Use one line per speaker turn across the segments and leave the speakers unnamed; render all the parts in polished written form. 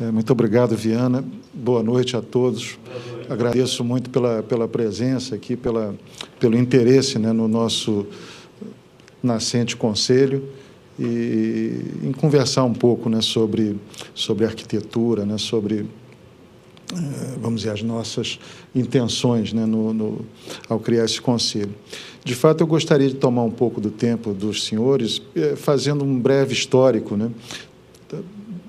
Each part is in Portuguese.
Muito obrigado, Viana. Boa noite a todos. Agradeço muito pela presença aqui, pelo interesse, né, no nosso nascente conselho e em conversar um pouco, né, sobre arquitetura, né, sobre, vamos dizer, as nossas intenções, né, ao criar esse conselho. De fato, eu gostaria de tomar um pouco do tempo dos senhores, fazendo um breve histórico, né,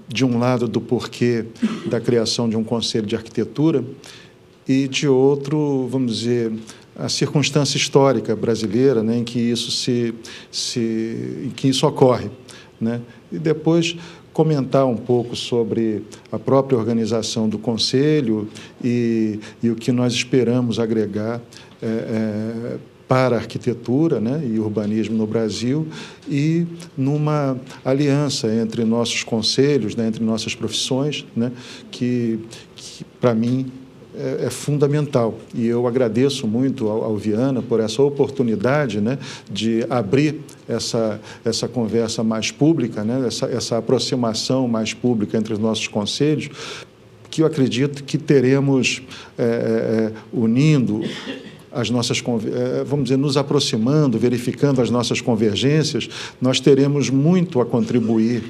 de um lado, do porquê da criação de um conselho de arquitetura e, de outro, vamos dizer, a circunstância histórica brasileira, né, em que isso ocorre, né? E depois comentar um pouco sobre a própria organização do conselho e o que nós esperamos agregar para a arquitetura, né, e urbanismo no Brasil, e numa aliança entre nossos conselhos, né, entre nossas profissões, né, que para mim, é fundamental. E eu agradeço muito ao Viana por essa oportunidade, né, de abrir essa conversa mais pública, né, essa aproximação mais pública entre os nossos conselhos, que eu acredito que teremos unindo as nossas, vamos dizer, nos aproximando, verificando as nossas convergências, nós teremos muito a contribuir,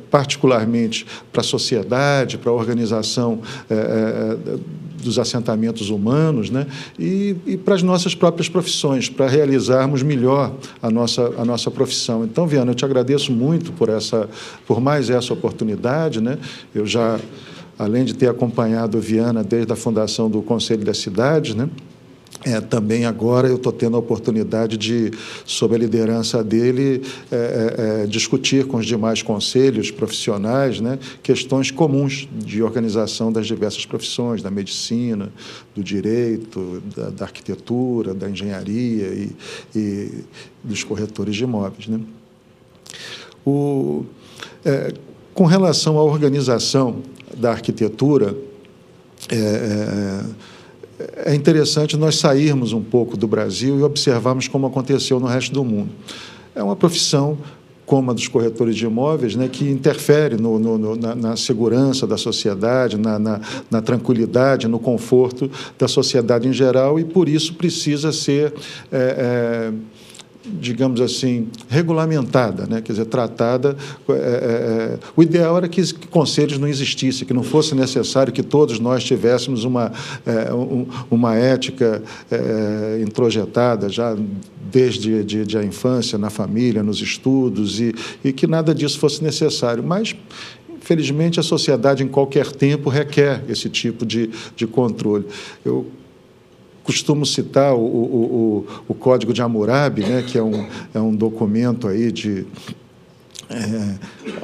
particularmente para a sociedade, para a organização dos assentamentos humanos, né, e para as nossas próprias profissões, para realizarmos melhor a nossa profissão. Então, Viana, eu te agradeço muito por mais essa oportunidade, né. Eu já, além de ter acompanhado o Viana desde a fundação do Conselho das Cidades, né, também agora eu estou tendo a oportunidade de, sob a liderança dele, discutir com os demais conselhos profissionais, né, questões comuns de organização das diversas profissões, da medicina, do direito, da arquitetura, da engenharia e dos corretores de imóveis, né. Com relação à organização da arquitetura, é interessante nós sairmos um pouco do Brasil e observarmos como aconteceu no resto do mundo. É uma profissão, como a dos corretores de imóveis, né, que interfere na segurança da sociedade, na tranquilidade, no conforto da sociedade em geral, e, por isso, precisa ser digamos assim, regulamentada, né? Quer dizer, tratada. O ideal era que conselhos não existissem, que não fosse necessário que todos nós tivéssemos uma ética introjetada já desde a infância, na família, nos estudos, e que nada disso fosse necessário. Mas, infelizmente, a sociedade, em qualquer tempo, requer esse tipo de controle. Eu costumo citar o Código de Hammurabi, né, que é um documento aí de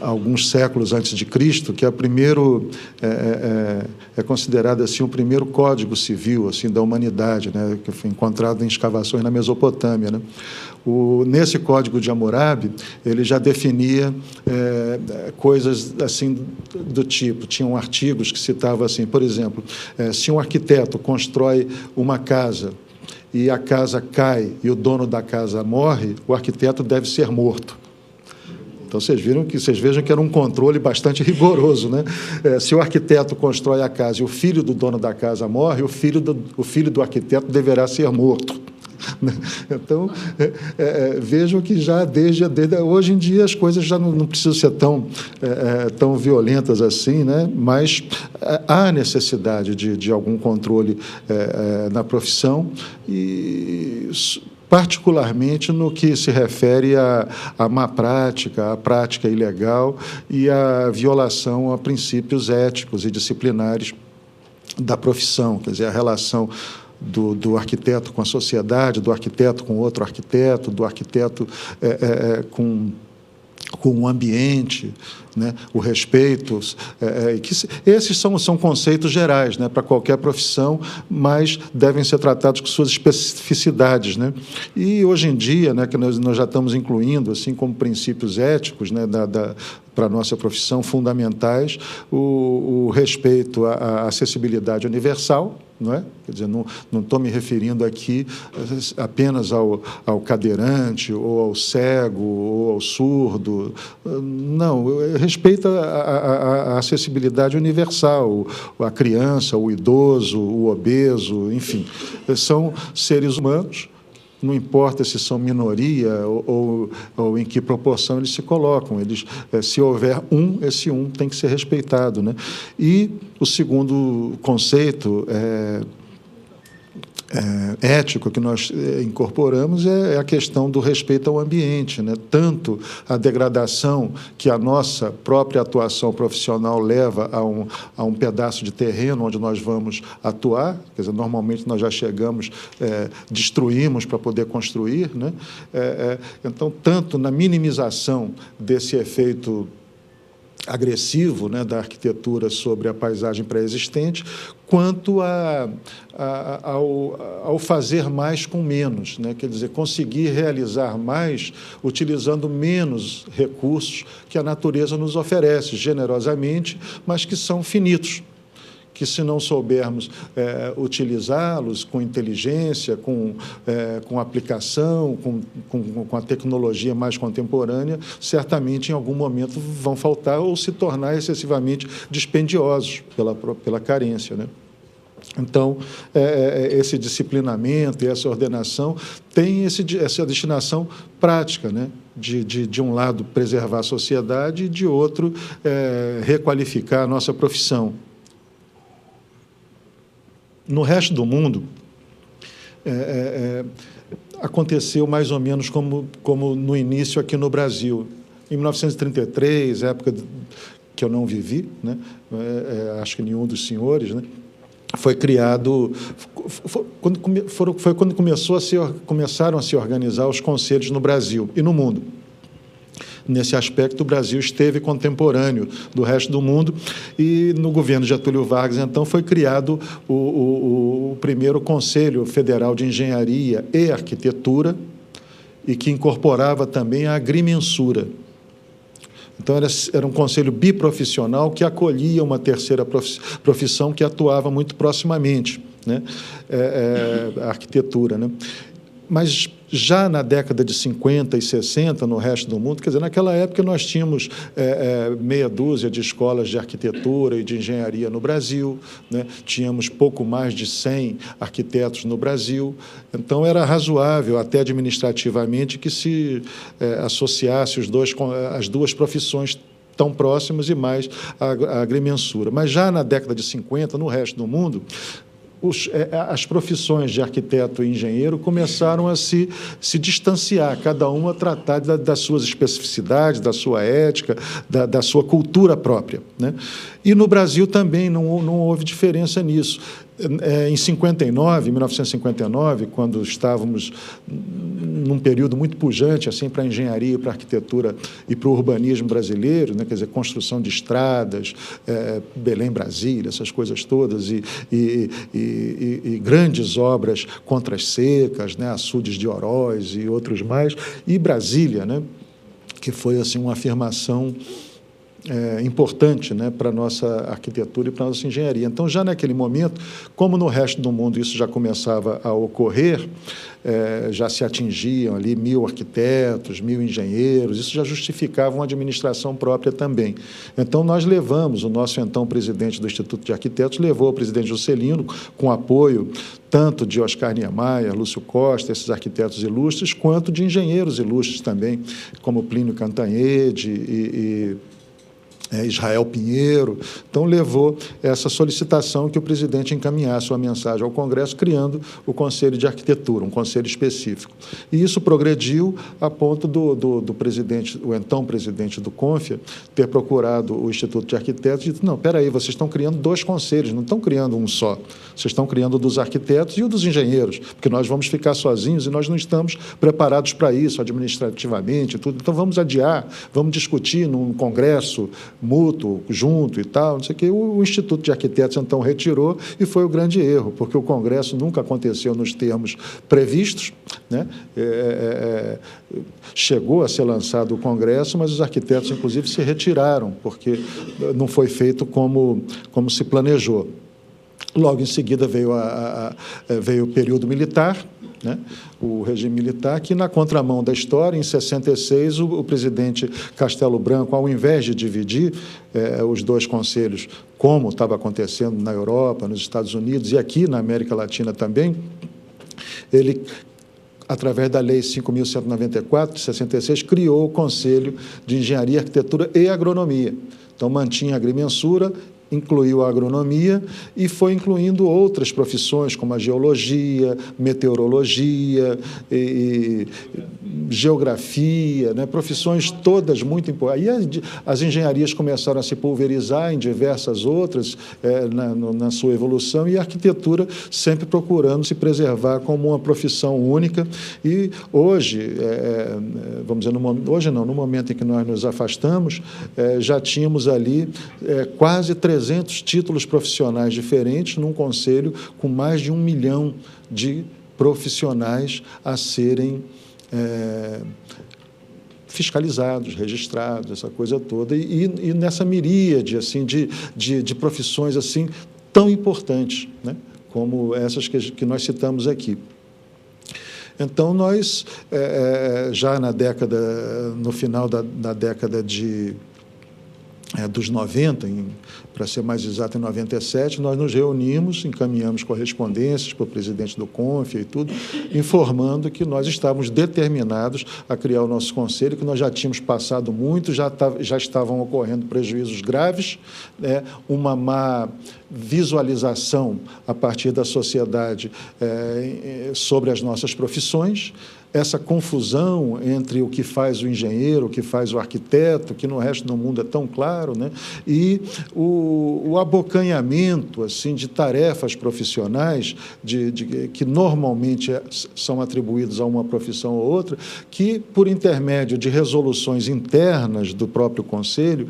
alguns séculos antes de Cristo, que é considerado assim o primeiro código civil assim da humanidade, né, que foi encontrado em escavações na Mesopotâmia, né. Nesse Código de Hammurabi, ele já definia coisas assim do tipo, tinham artigos que citavam assim, por exemplo, se um arquiteto constrói uma casa e a casa cai e o dono da casa morre, o arquiteto deve ser morto. Então, vocês vejam que era um controle bastante rigoroso, né? Se o arquiteto constrói a casa e o filho do dono da casa morre, o filho do arquiteto deverá ser morto. Então, vejam que já desde hoje em dia as coisas já não precisam ser tão violentas assim, né? Mas há necessidade de algum controle na profissão, e particularmente no que se refere à má prática, à prática ilegal e à violação a princípios éticos e disciplinares da profissão, quer dizer, a relação do arquiteto com a sociedade, do arquiteto com outro arquiteto, do arquiteto com o ambiente, né, o respeito. Esses são conceitos gerais, né, para qualquer profissão, mas devem ser tratados com suas especificidades, né? E, hoje em dia, né, que nós já estamos incluindo assim como princípios éticos, né, para a nossa profissão fundamentais, o respeito à acessibilidade universal, não é? Quer dizer, não estou me referindo aqui apenas ao cadeirante, ou ao cego, ou ao surdo. Não, respeita a acessibilidade universal, a criança, o idoso, o obeso, enfim. São seres humanos, não importa se são minoria ou em que proporção eles se colocam. Se houver esse tem que ser respeitado, né? E o segundo conceito ético que nós incorporamos é a questão do respeito ao ambiente, né? Tanto a degradação que a nossa própria atuação profissional leva a um pedaço de terreno onde nós vamos atuar, quer dizer, normalmente nós já chegamos, destruímos para poder construir, né? Então, tanto na minimização desse efeito agressivo, né, da arquitetura sobre a paisagem pré-existente, quanto ao fazer mais com menos, né? Quer dizer, conseguir realizar mais utilizando menos recursos que a natureza nos oferece generosamente, mas que são finitos, que, se não soubermos utilizá-los com inteligência, com aplicação, com a tecnologia mais contemporânea, certamente, em algum momento, vão faltar ou se tornar excessivamente dispendiosos pela carência, né? Então, esse disciplinamento e essa ordenação tem essa destinação prática, né? De um lado, preservar a sociedade e, de outro, requalificar a nossa profissão. No resto do mundo, aconteceu mais ou menos como no início aqui no Brasil. Em 1933, época que eu não vivi, né? Acho que nenhum dos senhores, né? Foi criado... Foi quando começaram a se organizar os conselhos no Brasil e no mundo. Nesse aspecto, o Brasil esteve contemporâneo do resto do mundo e, no governo de Getúlio Vargas, então, foi criado o primeiro Conselho Federal de Engenharia e Arquitetura, e que incorporava também a agrimensura. Então, era um conselho biprofissional que acolhia uma terceira profissão que atuava muito proximamente, né? A arquitetura, né? Mas já na década de 50 e 60, no resto do mundo, quer dizer, naquela época nós tínhamos meia dúzia de escolas de arquitetura e de engenharia no Brasil, né? Tínhamos pouco mais de 100 arquitetos no Brasil, então era razoável, até administrativamente, que se associasse as duas profissões tão próximas e mais a agrimensura. Mas já na década de 50, no resto do mundo, as profissões de arquiteto e engenheiro começaram a se distanciar, cada uma a tratar das suas especificidades, da sua ética, da sua cultura própria, né? E no Brasil também não houve diferença nisso. Em 1959, quando estávamos num período muito pujante assim, para a engenharia, para a arquitetura e para o urbanismo brasileiro, né? Quer dizer, construção de estradas, Belém-Brasília, essas coisas todas, e grandes obras contra as secas, né? Açudes de Oroz e outros mais, e Brasília, né? Que foi assim, uma afirmação importante, né, para a nossa arquitetura e para a nossa engenharia. Então, já naquele momento, como no resto do mundo isso já começava a ocorrer, já se atingiam ali 1.000 arquitetos, 1.000 engenheiros, isso já justificava uma administração própria também. Então, nós levamos, o nosso então presidente do Instituto de Arquitetos levou o presidente Juscelino, com apoio tanto de Oscar Niemeyer, Lúcio Costa, esses arquitetos ilustres, quanto de engenheiros ilustres também, como Plínio Cantanhede e Israel Pinheiro. Então, levou essa solicitação que o presidente encaminhasse uma mensagem ao Congresso, criando o Conselho de Arquitetura, um conselho específico. E isso progrediu a ponto do presidente, o então presidente do CONFIA, ter procurado o Instituto de Arquitetos e disse: não, espera aí, vocês estão criando dois conselhos, não estão criando um só. Vocês estão criando o dos arquitetos e o dos engenheiros, porque nós vamos ficar sozinhos e nós não estamos preparados para isso, administrativamente, tudo. Então, vamos adiar, vamos discutir num congresso mútuo, junto e tal, não sei o quê. O Instituto de Arquitetos, então, retirou, e foi o grande erro, porque o Congresso nunca aconteceu nos termos previstos, né? Chegou a ser lançado o Congresso, mas os arquitetos, inclusive, se retiraram, porque não foi feito como se planejou. Logo em seguida veio o período militar, né? O regime militar, que, na contramão da história, em 66, o presidente Castelo Branco, ao invés de dividir os dois conselhos, como estava acontecendo na Europa, nos Estados Unidos e aqui na América Latina também, ele, através da Lei 5.194, de 66, criou o Conselho de Engenharia, Arquitetura e Agronomia. Então, mantinha a agrimensura, incluiu a agronomia e foi incluindo outras profissões, como a geologia, meteorologia, geografia, né? Profissões todas muito importantes. Aí as engenharias começaram a se pulverizar em diversas outras na sua evolução, e a arquitetura sempre procurando se preservar como uma profissão única. E hoje, vamos dizer, no momento em que nós nos afastamos, já tínhamos ali quase 300 títulos profissionais diferentes num conselho com mais de 1 milhão de profissionais a serem fiscalizados, registrados, essa coisa toda, e nessa miríade assim, de profissões assim, tão importantes, né, como essas que nós citamos aqui. Então, nós, já no final da década dos 90, para ser mais exato, em 97, nós nos reunimos, encaminhamos correspondências para o presidente do CONF e tudo, informando que nós estávamos determinados a criar o nosso conselho, que nós já tínhamos passado muito, já estavam ocorrendo prejuízos graves, uma má visualização a partir da sociedade sobre as nossas profissões, essa confusão entre o que faz o engenheiro, o que faz o arquiteto, que no resto do mundo é tão claro, né? E o abocanhamento assim, de tarefas profissionais que normalmente são atribuídas a uma profissão ou outra, que, por intermédio de resoluções internas do próprio Conselho,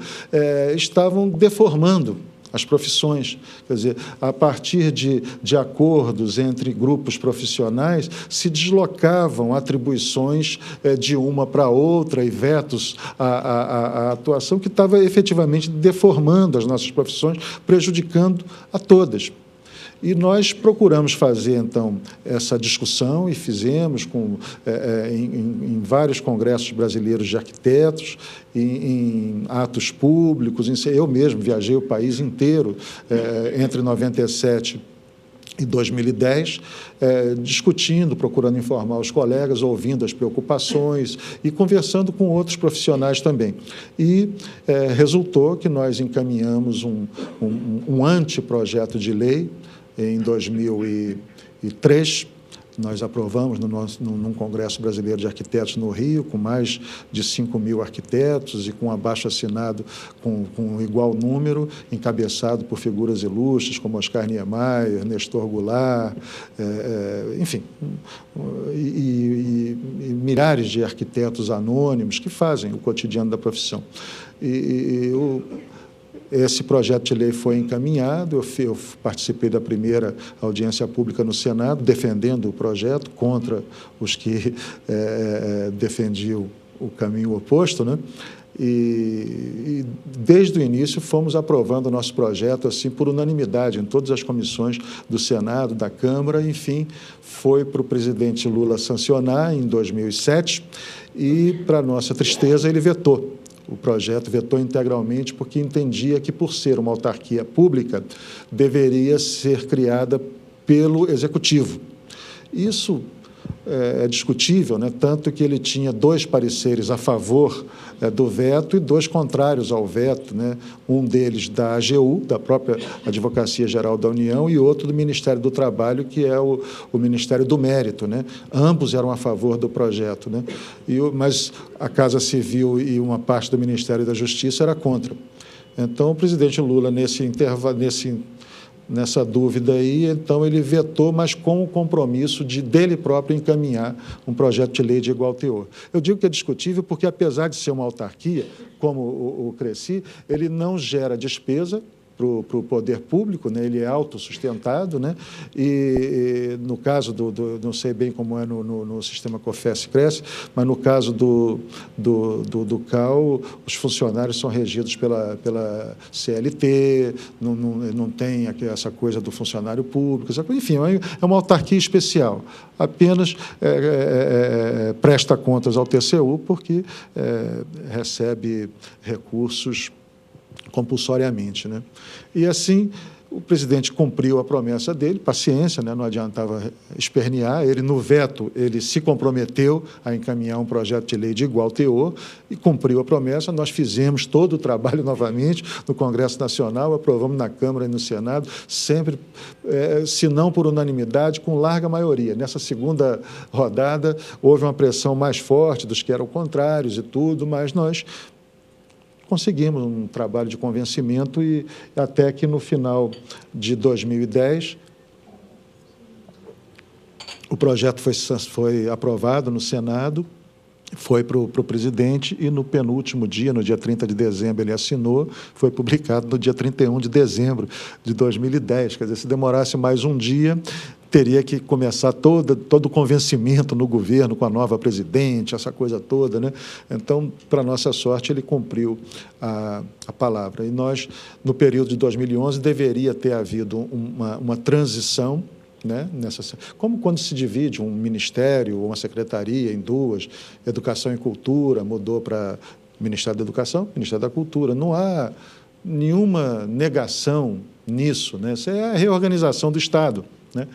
estavam deformando as profissões. Quer dizer, a partir de acordos entre grupos profissionais, se deslocavam atribuições de uma para outra e vetos à atuação, que estava efetivamente deformando as nossas profissões, prejudicando a todas. E nós procuramos fazer, então, essa discussão, e fizemos em vários congressos brasileiros de arquitetos, em atos públicos. Eu mesmo viajei o país inteiro entre 97 e 2010, discutindo, procurando informar os colegas, ouvindo as preocupações e conversando com outros profissionais também. E resultou que nós encaminhamos um anteprojeto de lei em 2003, nós aprovamos num Congresso Brasileiro de Arquitetos no Rio, com mais de 5.000 arquitetos e com abaixo-assinado com igual número, encabeçado por figuras ilustres como Oscar Niemeyer, Nestor Goulart, enfim, e milhares de arquitetos anônimos que fazem o cotidiano da profissão. Esse projeto de lei foi encaminhado, eu participei da primeira audiência pública no Senado, defendendo o projeto contra os que defendiam o caminho oposto, né? E desde o início fomos aprovando o nosso projeto assim por unanimidade em todas as comissões do Senado, da Câmara, enfim, foi para o presidente Lula sancionar em 2007 e, para nossa tristeza, ele vetou. O projeto vetou integralmente porque entendia que, por ser uma autarquia pública, deveria ser criada pelo Executivo. Isso é discutível, né? Tanto que ele tinha 2 pareceres a favor do veto e 2 contrários ao veto, né? Um deles da AGU, da própria Advocacia Geral da União, e outro do Ministério do Trabalho, que é o Ministério do Mérito, né? Ambos eram a favor do projeto, né? Mas a Casa Civil e uma parte do Ministério da Justiça era contra. Então, o presidente Lula, nesse nessa dúvida aí, então ele vetou, mas com o compromisso de dele próprio encaminhar um projeto de lei de igual teor. Eu digo que é discutível porque, apesar de ser uma autarquia, como o Cresci, ele não gera despesa para o poder público, né? Ele é autossustentado, né? E no caso não sei bem como é no sistema COFES-Cresce, mas no caso do CAU, os funcionários são regidos pela CLT, não tem essa coisa do funcionário público, enfim, é uma autarquia especial, apenas presta contas ao TCU porque recebe recursos compulsoriamente, né? E assim o presidente cumpriu a promessa dele, paciência, né? Não adiantava espernear, ele no veto ele se comprometeu a encaminhar um projeto de lei de igual teor e cumpriu a promessa. Nós fizemos todo o trabalho novamente no Congresso Nacional, aprovamos na Câmara e no Senado, sempre, se não por unanimidade, com larga maioria. Nessa segunda rodada houve uma pressão mais forte dos que eram contrários e tudo, mas nós conseguimos um trabalho de convencimento e até que no final de 2010 o projeto foi aprovado no Senado, foi para o presidente e no penúltimo dia, no dia 30 de dezembro, ele assinou, foi publicado no dia 31 de dezembro de 2010. Quer dizer, se demorasse mais um dia, teria que começar todo o convencimento no governo com a nova presidente, essa coisa toda, né? Então, para nossa sorte, ele cumpriu a palavra. E nós, no período de 2011, deveria ter havido uma transição, né? Como quando se divide um ministério ou uma secretaria em duas, Educação e Cultura mudou para Ministério da Educação, Ministério da Cultura. Não há nenhuma negação nisso, né? Isso é a reorganização do Estado, né?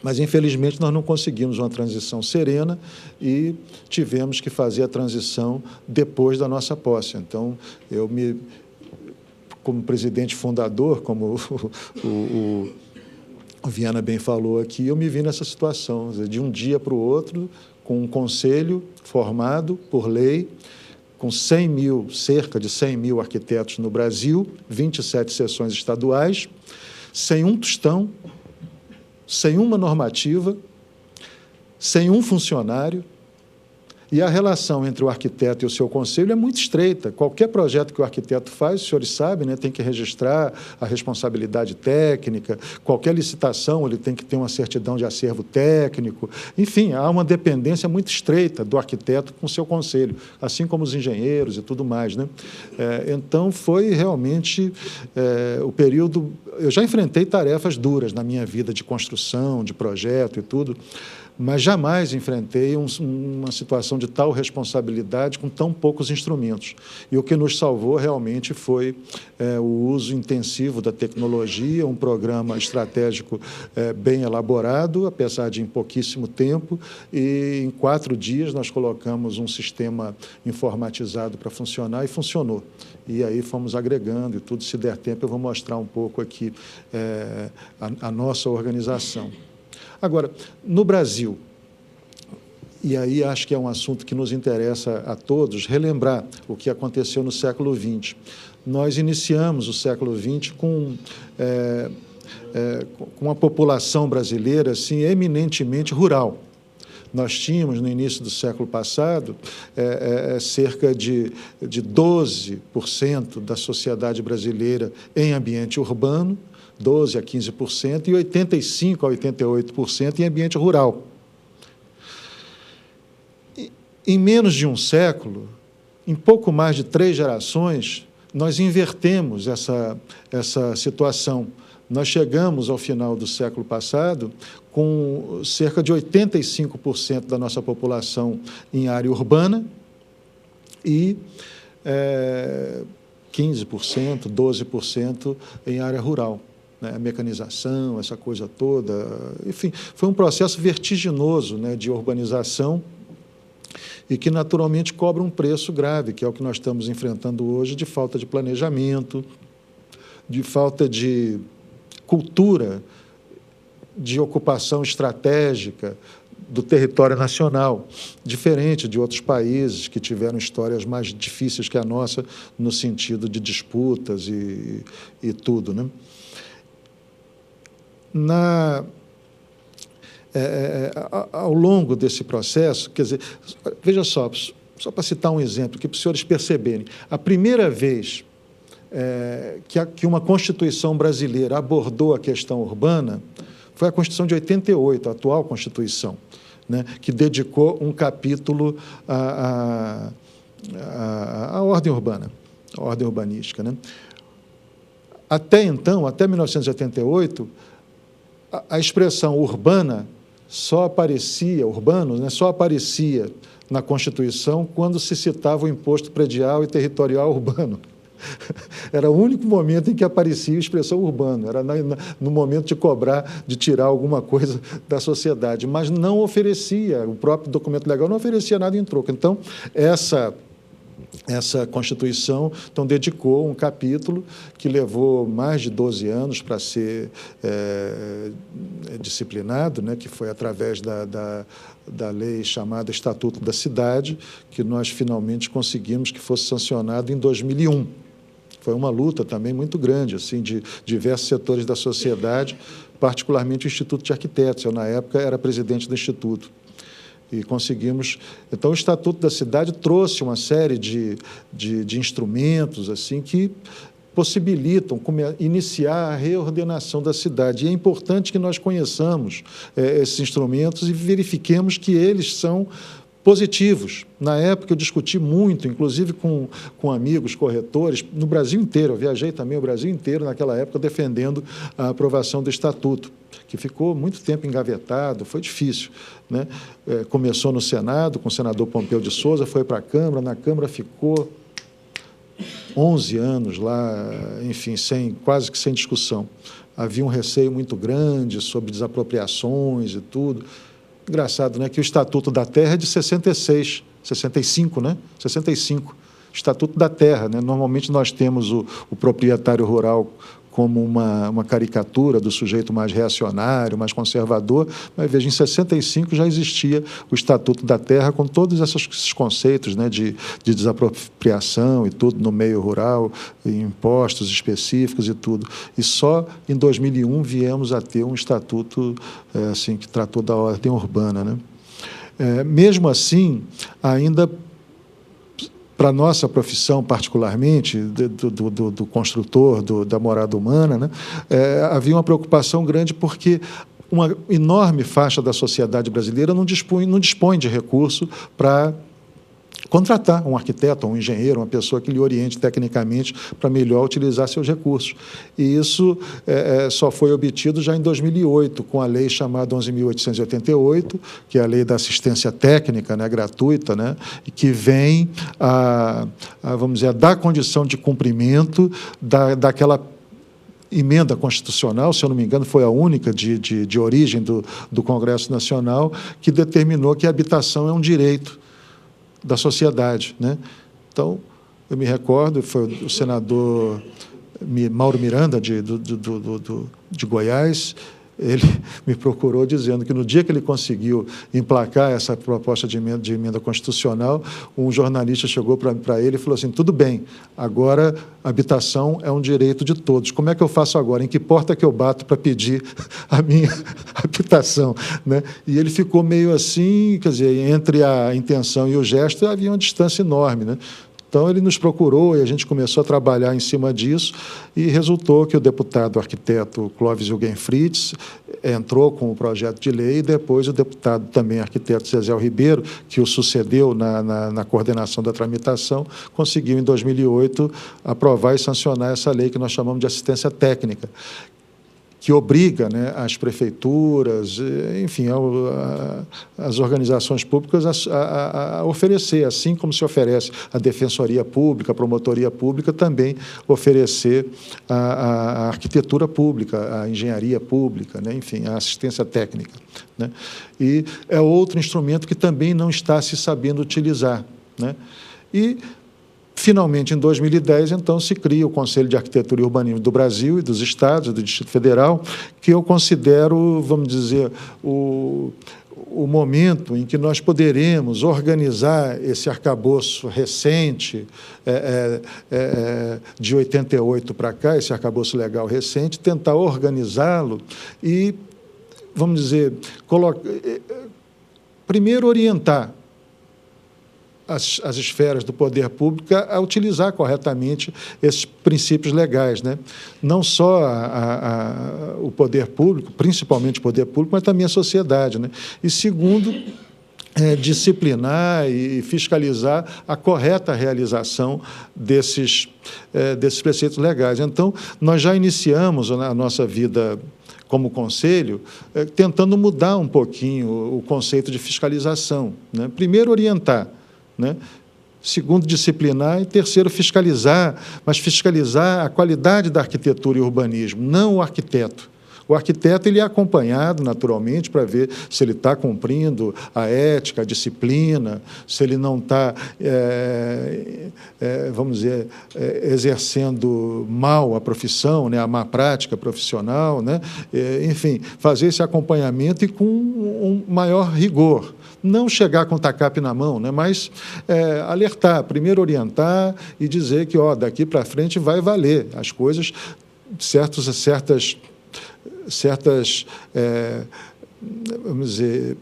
Mas, infelizmente, nós não conseguimos uma transição serena e tivemos que fazer a transição depois da nossa posse. Então, como presidente fundador, como o Viana bem falou aqui, eu me vi nessa situação, de um dia para o outro, com um conselho formado por lei, com cerca de 100 mil arquitetos no Brasil, 27 seções estaduais, sem um tostão, sem uma normativa, sem um funcionário. E a relação entre o arquiteto e o seu conselho é muito estreita. Qualquer projeto que o arquiteto faz, os senhores sabem, né, tem que registrar a responsabilidade técnica, qualquer licitação ele tem que ter uma certidão de acervo técnico. Enfim, há uma dependência muito estreita do arquiteto com o seu conselho, assim como os engenheiros e tudo mais, né? Então, foi realmente o período... Eu já enfrentei tarefas duras na minha vida de construção, de projeto e tudo, mas jamais enfrentei uma situação de tal responsabilidade com tão poucos instrumentos. E o que nos salvou realmente foi o uso intensivo da tecnologia, um programa estratégico bem elaborado, apesar de em pouquíssimo tempo, e em 4 dias nós colocamos um sistema informatizado para funcionar e funcionou. E aí fomos agregando e tudo. Se der tempo, eu vou mostrar um pouco aqui a nossa organização. Agora, no Brasil, e aí acho que é um assunto que nos interessa a todos, relembrar o que aconteceu no século XX. Nós iniciamos o século XX com uma população brasileira assim, eminentemente rural. Nós tínhamos, no início do século passado, cerca de 12% da sociedade brasileira em ambiente urbano, 12% a 15%, e 85% a 88% em ambiente rural. Em menos de um século, em pouco mais de 3 gerações, nós invertemos essa situação. Nós chegamos ao final do século passado com cerca de 85% da nossa população em área urbana e 15%, 12% em área rural. A mecanização, essa coisa toda, enfim, foi um processo vertiginoso, né, de urbanização e que naturalmente cobra um preço grave, que é o que nós estamos enfrentando hoje, de falta de planejamento, de falta de cultura, de ocupação estratégica do território nacional, diferente de outros países que tiveram histórias mais difíceis que a nossa, no sentido de disputas e tudo, né? ao longo desse processo, quer dizer, veja só para citar um exemplo, que para os senhores perceberem, a primeira vez que uma Constituição brasileira abordou a questão urbana foi a Constituição de 88, a atual Constituição, né, que dedicou um capítulo à ordem urbana, à ordem urbanística, né? Até então, até 1988, a expressão urbana só aparecia, urbano, né, só aparecia na Constituição quando se citava o imposto predial e territorial urbano. Era o único momento em que aparecia a expressão urbano, era no momento de cobrar, de tirar alguma coisa da sociedade, mas não oferecia, o próprio documento legal não oferecia nada em troco. Então, essa Constituição então, dedicou um capítulo que levou mais de 12 anos para ser disciplinado, né, que foi através da lei chamada Estatuto da Cidade, que nós finalmente conseguimos que fosse sancionado em 2001. Foi uma luta também muito grande, assim, de diversos setores da sociedade, particularmente o Instituto de Arquitetos. Eu, na época, era presidente do Instituto. E conseguimos... Então, o Estatuto da Cidade trouxe uma série de instrumentos assim, que possibilitam iniciar a reordenação da cidade. E é importante que nós conheçamos esses instrumentos e verifiquemos que eles são positivos. Na época, eu discuti muito, inclusive com amigos corretores, no Brasil inteiro. Eu viajei também o Brasil inteiro, naquela época, defendendo a aprovação do Estatuto, que ficou muito tempo engavetado, foi difícil, né? Começou no Senado, com o senador Pompeu de Souza, foi para a Câmara, na Câmara ficou 11 anos lá, enfim, quase que sem discussão. Havia um receio muito grande sobre desapropriações e tudo. Engraçado, né, que o Estatuto da Terra é de 65, né? 65, Estatuto da Terra, né? Normalmente nós temos o proprietário rural como uma caricatura do sujeito mais reacionário, mais conservador, mas veja, em 65 já existia o Estatuto da Terra com todos esses conceitos, né, de desapropriação e tudo no meio rural, impostos específicos e tudo. E só em 2001 viemos a ter um estatuto assim, que tratou da ordem urbana, né? Mesmo assim, ainda para a nossa profissão, particularmente, do construtor, da morada humana, né, havia uma preocupação grande porque uma enorme faixa da sociedade brasileira não dispõe de recurso para contratar um arquiteto, um engenheiro, uma pessoa que lhe oriente tecnicamente para melhor utilizar seus recursos. E isso só foi obtido já em 2008, com a lei chamada 11.888, que é a lei da assistência técnica, né, gratuita, né, e que vem vamos dizer, a dar condição de cumprimento daquela emenda constitucional, se eu não me engano, foi a única de origem do Congresso Nacional, que determinou que a habitação é um direito da sociedade, né? Então, eu me recordo, foi o senador Mauro Miranda, de Goiás, ele me procurou dizendo que no dia que ele conseguiu emplacar essa proposta de emenda constitucional, um jornalista chegou para ele e falou assim, tudo bem, agora a habitação é um direito de todos. Como é que eu faço agora? Em que porta que eu bato para pedir a minha habitação? Né? E ele ficou meio assim, quer dizer, entre a intenção e o gesto havia uma distância enorme, né? Então, ele nos procurou e a gente começou a trabalhar em cima disso e resultou que o deputado arquiteto Clóvis Eugen Fritz entrou com o projeto de lei e depois o deputado também arquiteto Zezé Ribeiro, que o sucedeu na coordenação da tramitação, conseguiu, em 2008, aprovar e sancionar essa lei que nós chamamos de assistência técnica, que obriga, né, as prefeituras, enfim, as organizações públicas a oferecer, assim como se oferece a Defensoria Pública, a Promotoria Pública, também oferecer a arquitetura pública, a engenharia pública, né, enfim, a assistência técnica, né? E é outro instrumento que também não está se sabendo utilizar, né? E finalmente, em 2010, então, se cria o Conselho de Arquitetura e Urbanismo do Brasil e dos Estados, do Distrito Federal, que eu considero, vamos dizer, o o momento em que nós poderemos organizar esse arcabouço recente, de 88 para cá, esse arcabouço legal recente, tentar organizá-lo e, vamos dizer, primeiro orientar as esferas do poder público a utilizar corretamente esses princípios legais, né? Não só o poder público, principalmente o poder público, mas também a sociedade, né? E segundo, disciplinar e fiscalizar a correta realização desses preceitos legais. Então, nós já iniciamos a nossa vida como conselho, tentando mudar um pouquinho o conceito de fiscalização, né? Primeiro, orientar, né? Segundo, disciplinar, e terceiro, fiscalizar, mas fiscalizar a qualidade da arquitetura e urbanismo, não o arquiteto. O arquiteto ele é acompanhado, naturalmente, para ver se ele está cumprindo a ética, a disciplina, se ele não está, vamos dizer, exercendo mal a profissão, né, a má prática profissional, né? Enfim, fazer esse acompanhamento e com um maior rigor. Não chegar com o tacape na mão, né, mas alertar, primeiro orientar e dizer que daqui para frente vai valer as coisas, vamos dizer,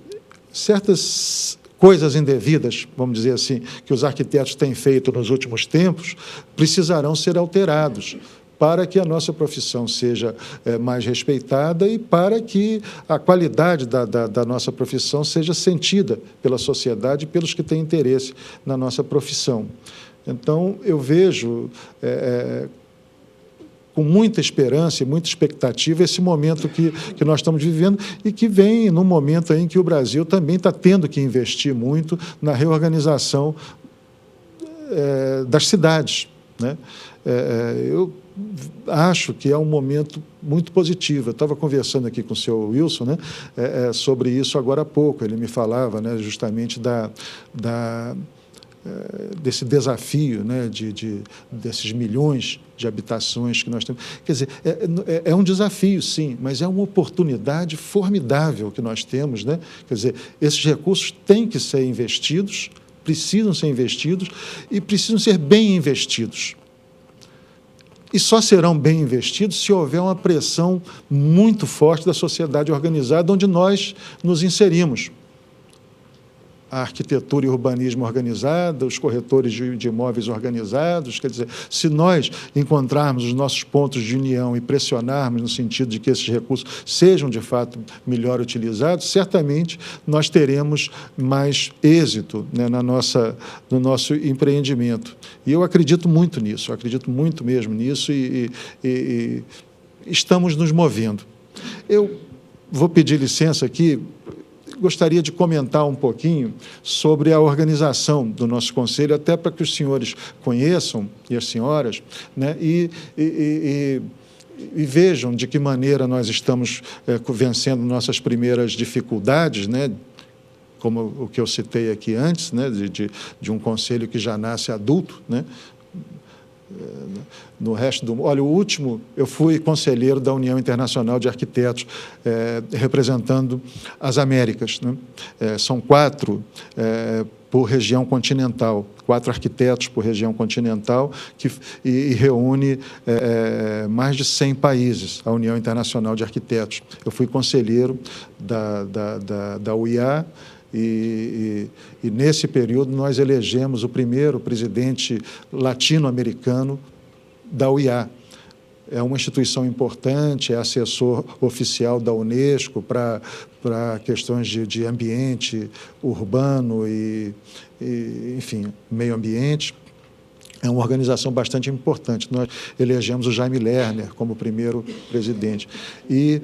certas coisas indevidas, vamos dizer assim, que os arquitetos têm feito nos últimos tempos, precisarão ser alterados para que a nossa profissão seja mais respeitada e para que a qualidade da nossa profissão seja sentida pela sociedade e pelos que têm interesse na nossa profissão. Então, eu vejo com muita esperança e muita expectativa esse momento que nós estamos vivendo e que vem num momento em que o Brasil também está tendo que investir muito na reorganização das cidades, né? Eu acho que é um momento muito positivo. Eu estava conversando aqui com o senhor Wilson, né, sobre isso agora há pouco. Ele me falava, né, justamente desse desafio, né, desses milhões de habitações que nós temos. Quer dizer, é um desafio, sim, mas é uma oportunidade formidável que nós temos, né? Quer dizer, esses recursos têm que ser investidos, precisam ser investidos e precisam ser bem investidos. E só serão bem investidos se houver uma pressão muito forte da sociedade organizada, onde nós nos inserimos. A arquitetura e urbanismo organizada, os corretores de imóveis organizados. Quer dizer, se nós encontrarmos os nossos pontos de união e pressionarmos no sentido de que esses recursos sejam, de fato, melhor utilizados, certamente nós teremos mais êxito, né, no nosso empreendimento. E eu acredito muito nisso, eu acredito muito mesmo nisso e estamos nos movendo. Eu vou pedir licença aqui. Gostaria de comentar um pouquinho sobre a organização do nosso conselho, até para que os senhores conheçam, e as senhoras, né, e vejam de que maneira nós estamos vencendo nossas primeiras dificuldades, né, como o que eu citei aqui antes, né, de um conselho que já nasce adulto, né. No resto do... Olha, o último, eu fui conselheiro da União Internacional de Arquitetos, representando as Américas, né? São 4 por região continental, 4 arquitetos por região continental, e reúne mais de 100 países, a União Internacional de Arquitetos. Eu fui conselheiro da UIA, e nesse período nós elegemos o primeiro presidente latino-americano da UIA. É uma instituição importante, é assessor oficial da Unesco para questões de ambiente urbano enfim, meio ambiente. É uma organização bastante importante. Nós elegemos o Jaime Lerner como primeiro presidente. E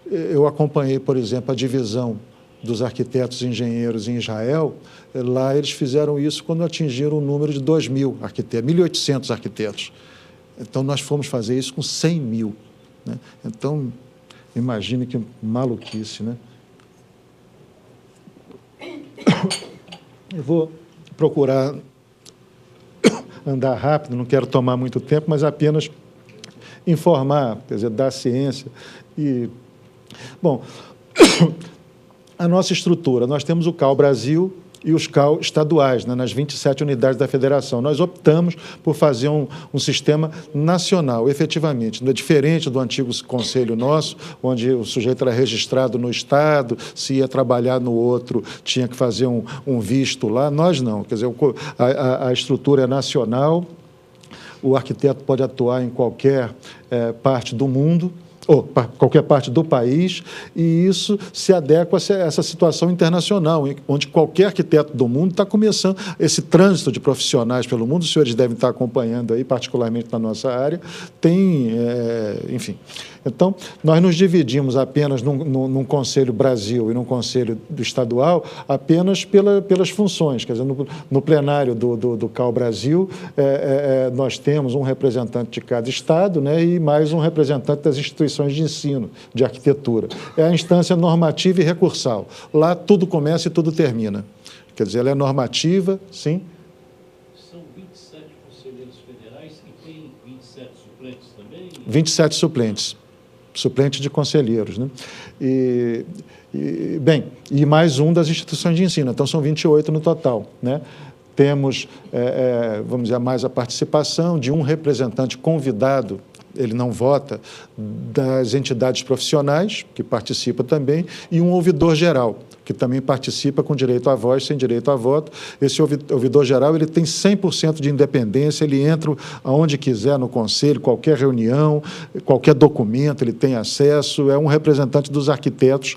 eu acompanhei, por exemplo, a divisão dos arquitetos e engenheiros em Israel. Lá eles fizeram isso quando atingiram o número de 2.000 arquitetos, 1.800 arquitetos. Então, nós fomos fazer isso com 100.000. Né? Então, imagine que maluquice, né? Eu vou procurar andar rápido, não quero tomar muito tempo, mas apenas informar, quer dizer, dar ciência. Bom, a nossa estrutura. Nós temos o CAU Brasil e os CAU estaduais, né, nas 27 unidades da federação. Nós optamos por fazer um sistema nacional, efetivamente. Não é diferente do antigo conselho nosso, onde o sujeito era registrado no estado, se ia trabalhar no outro, tinha que fazer um visto lá. Nós não. Quer dizer, a estrutura é nacional, o arquiteto pode atuar em qualquer parte do mundo, ou qualquer parte do país, e isso se adequa a essa situação internacional, onde qualquer arquiteto do mundo está começando esse trânsito de profissionais pelo mundo, os senhores devem estar acompanhando aí, particularmente na nossa área, enfim. Então, nós nos dividimos apenas num Conselho Brasil e num Conselho do Estadual apenas pelas funções. Quer dizer, no plenário do CAU Brasil, nós temos um representante de cada estado, né, e mais um representante das instituições de ensino, de arquitetura. É a instância normativa e recursal. Lá tudo começa e tudo termina. Quer dizer, ela é normativa, sim.
São 27 conselheiros federais e tem 27 suplentes também?
27 suplentes. Suplente de conselheiros, né? E mais um das instituições de ensino, então são 28 no total, né? Temos, vamos dizer, mais a participação de um representante convidado, ele não vota, das entidades profissionais, que participa também, e um ouvidor geral, que também participa com direito à voz, sem direito a voto. Esse ouvidor geral ele tem 100% de independência, ele entra aonde quiser no conselho, qualquer reunião, qualquer documento, ele tem acesso, é um representante dos arquitetos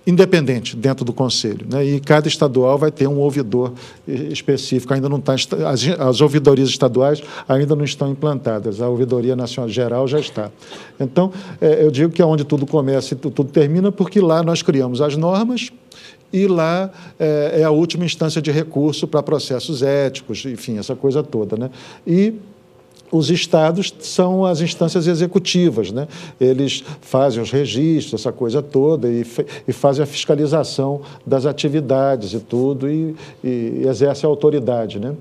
independente dentro do conselho, né? E cada estadual vai ter um ouvidor específico, ainda não está, as ouvidorias estaduais ainda não estão implantadas, a ouvidoria nacional geral já está. Então, eu digo que é onde tudo começa e tudo termina, porque lá nós criamos as normas e lá é a última instância de recurso para processos éticos, enfim, essa coisa toda, né? E os estados são as instâncias executivas, né? Eles fazem os registros, essa coisa toda, e fazem a fiscalização das atividades e tudo, e exercem a autoridade, né?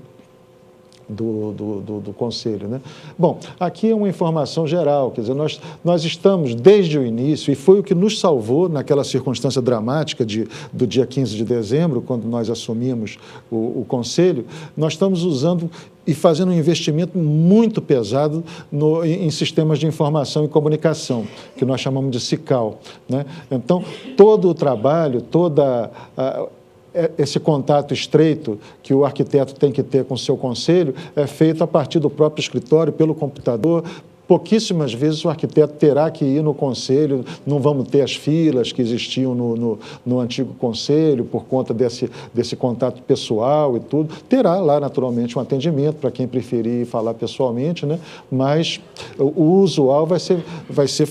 Do Conselho, né? Bom, aqui é uma informação geral, quer dizer, nós estamos desde o início, e foi o que nos salvou naquela circunstância dramática do dia 15 de dezembro, quando nós assumimos o Conselho, nós estamos usando e fazendo um investimento muito pesado em sistemas de informação e comunicação, que nós chamamos de SICAL, né? Então, todo o trabalho, esse contato estreito que o arquiteto tem que ter com o seu conselho é feito a partir do próprio escritório, pelo computador. Pouquíssimas vezes o arquiteto terá que ir no conselho, não vamos ter as filas que existiam no antigo conselho por conta desse contato pessoal e tudo. Terá lá, naturalmente, um atendimento para quem preferir falar pessoalmente, né? Mas o usual vai ser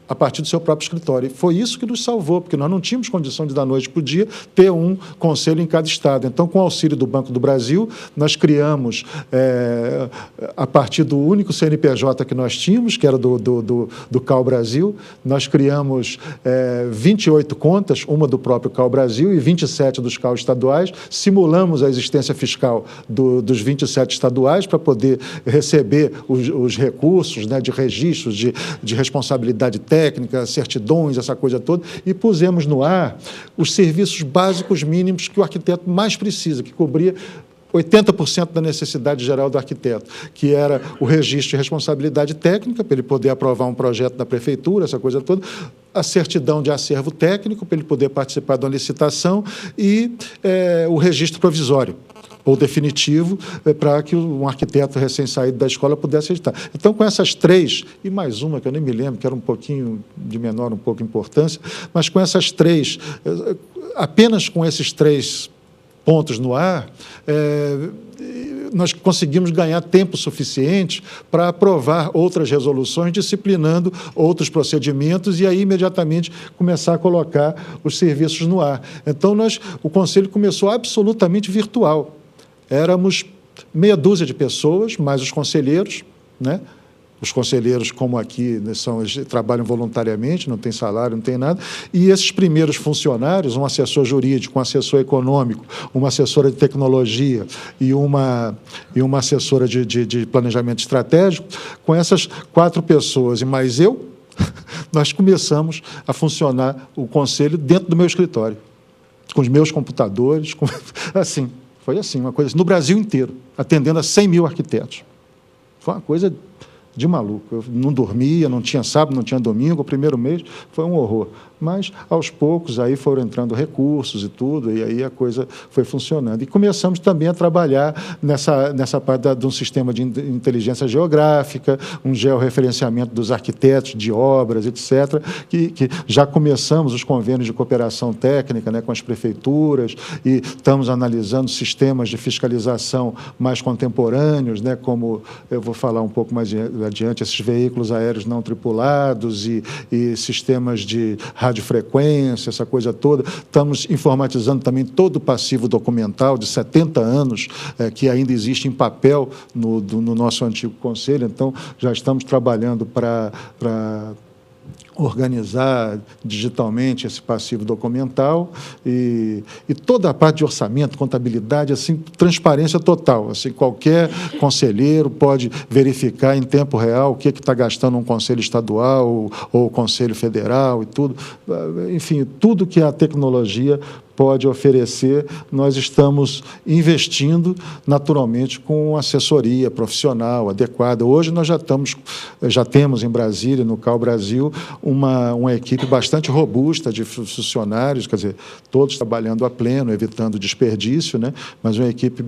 a partir do seu próprio escritório. E foi isso que nos salvou, porque nós não tínhamos condição de, da noite para o dia, ter um conselho em cada estado. Então, com o auxílio do Banco do Brasil, nós criamos, a partir do único CNPJ que nós tínhamos, que era do CAU Brasil, nós criamos 28 contas, uma do próprio CAU Brasil e 27 dos CAU estaduais, simulamos a existência fiscal dos 27 estaduais para poder receber os recursos, né, de registros, de responsabilidade técnica, certidões, essa coisa toda, e pusemos no ar os serviços básicos mínimos que o arquiteto mais precisa, que cobria 80% da necessidade geral do arquiteto, que era o registro de responsabilidade técnica, para ele poder aprovar um projeto da prefeitura, essa coisa toda, a certidão de acervo técnico, para ele poder participar de uma licitação, e o registro provisório, ou definitivo, para que um arquiteto recém-saído da escola pudesse editar. Então, com essas três, e mais uma que eu nem me lembro, que era um pouquinho de menor, um pouco importância, mas com essas três, apenas com esses três pontos no ar, nós conseguimos ganhar tempo suficiente para aprovar outras resoluções, disciplinando outros procedimentos e aí imediatamente começar a colocar os serviços no ar. Então, o Conselho começou absolutamente virtual. Éramos meia dúzia de pessoas, mais os conselheiros, né? Os conselheiros, como aqui, eles trabalham voluntariamente, não tem salário, não tem nada, e esses primeiros funcionários, um assessor jurídico, um assessor econômico, uma assessora de tecnologia e uma assessora de planejamento estratégico, com essas 4 pessoas e mais eu, nós começamos a funcionar o conselho dentro do meu escritório, com os meus computadores, assim, foi assim, uma coisa assim, no Brasil inteiro, atendendo a 100 mil arquitetos. Foi uma coisa de maluco. Eu não dormia, não tinha sábado, não tinha domingo, o primeiro mês foi um horror. Mas, aos poucos, aí foram entrando recursos e tudo, e aí a coisa foi funcionando. E começamos também a trabalhar nessa parte de um sistema de inteligência geográfica, um georreferenciamento dos arquitetos, de obras, etc., que já começamos os convênios de cooperação técnica, né, com as prefeituras, e estamos analisando sistemas de fiscalização mais contemporâneos, né, como eu vou falar um pouco mais adiante, esses veículos aéreos não tripulados e sistemas de radiofrequência, essa coisa toda. Estamos informatizando também todo o passivo documental de 70 anos, que ainda existe em papel no nosso antigo conselho. Então, já estamos trabalhando para organizar digitalmente esse passivo documental e toda a parte de orçamento, contabilidade, assim, transparência total. Assim, qualquer conselheiro pode verificar em tempo real o que está gastando um conselho estadual ou conselho federal e tudo. Enfim, tudo que a tecnologia pode oferecer, nós estamos investindo naturalmente com assessoria profissional adequada. Hoje nós já temos em Brasília, no CAU Brasil, uma equipe bastante robusta de funcionários, quer dizer, todos trabalhando a pleno, evitando desperdício, né? Mas uma equipe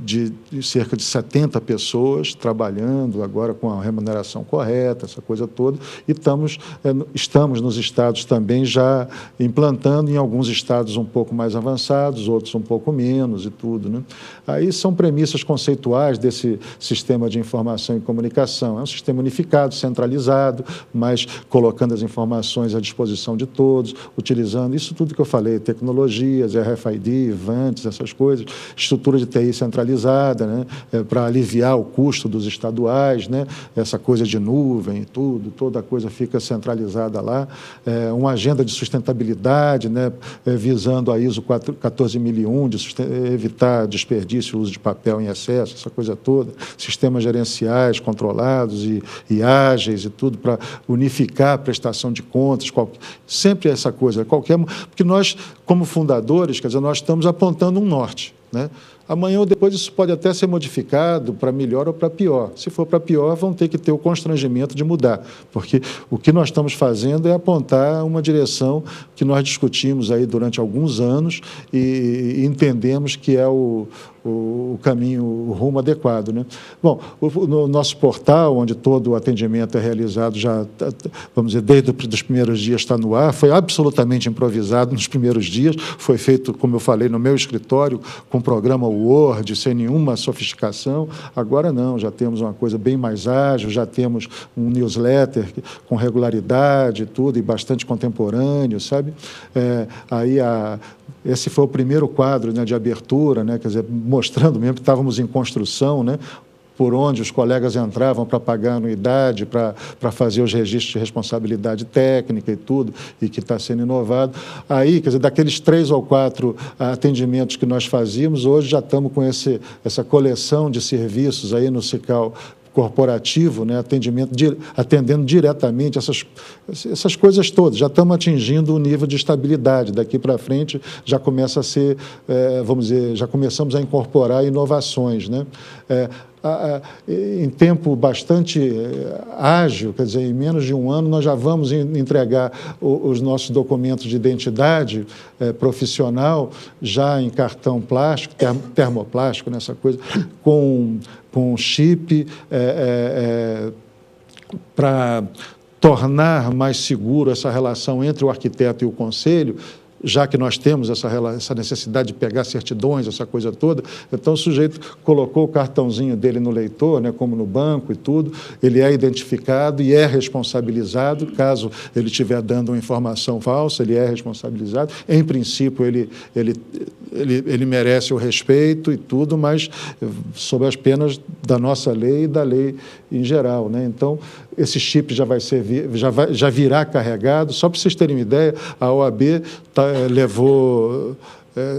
de cerca de 70 pessoas trabalhando agora com a remuneração correta, essa coisa toda, e estamos nos estados também já implantando, em alguns estados um pouco mais avançados, outros um pouco menos e tudo, né? Aí são premissas conceituais desse sistema de informação e comunicação. É um sistema unificado, centralizado, mas colocando as informações à disposição de todos, utilizando isso tudo que eu falei, tecnologias, RFID, VANTs, essas coisas, estrutura de TI centralizada, né, para aliviar o custo dos estaduais, né, essa coisa de nuvem e tudo, toda a coisa fica centralizada lá, uma agenda de sustentabilidade, né, visando a ISO 14001, de evitar desperdício, uso de papel em excesso, essa coisa toda, sistemas gerenciais controlados e ágeis e tudo, para unificar a prestação de contas, sempre essa coisa, porque nós, como fundadores, quer dizer, nós estamos apontando um norte, né? Amanhã ou depois isso pode até ser modificado para melhor ou para pior. Se for para pior, vão ter que ter o constrangimento de mudar, porque o que nós estamos fazendo é apontar uma direção que nós discutimos aí durante alguns anos e entendemos que é o caminho, o rumo adequado, né? Bom, no nosso portal, onde todo o atendimento é realizado já, vamos dizer, desde os primeiros dias está no ar, foi absolutamente improvisado nos primeiros dias, foi feito, como eu falei, no meu escritório, com programa Word, sem nenhuma sofisticação. Agora não, já temos uma coisa bem mais ágil, já temos um newsletter com regularidade e tudo, e bastante contemporâneo, sabe? Esse foi o primeiro quadro, né, de abertura, né, quer dizer, mostrando mesmo que estávamos em construção, né, por onde os colegas entravam para pagar anuidade, para fazer os registros de responsabilidade técnica e tudo, e que está sendo inovado. Aí, quer dizer, daqueles 3 ou 4 atendimentos que nós fazíamos, hoje já estamos com essa coleção de serviços aí no SICAL corporativo, né, atendendo diretamente essas coisas todas. Já estamos atingindo um nível de estabilidade. Daqui para frente já começa a ser, vamos dizer, já começamos a incorporar inovações, né? Em tempo bastante ágil, quer dizer, em menos de um ano, nós já vamos entregar os nossos documentos de identidade profissional, já em cartão plástico, termoplástico, nessa coisa, com chip, para tornar mais seguro essa relação entre o arquiteto e o conselho, já que nós temos essa necessidade de pegar certidões, essa coisa toda. Então, o sujeito colocou o cartãozinho dele no leitor, né, como no banco e tudo, ele é identificado e é responsabilizado, caso ele estiver dando uma informação falsa, ele é responsabilizado. Em princípio, ele merece o respeito e tudo, mas sob as penas da nossa lei e da lei em geral, né? Então, esse chip já virá carregado. Só para vocês terem uma ideia, a OAB levou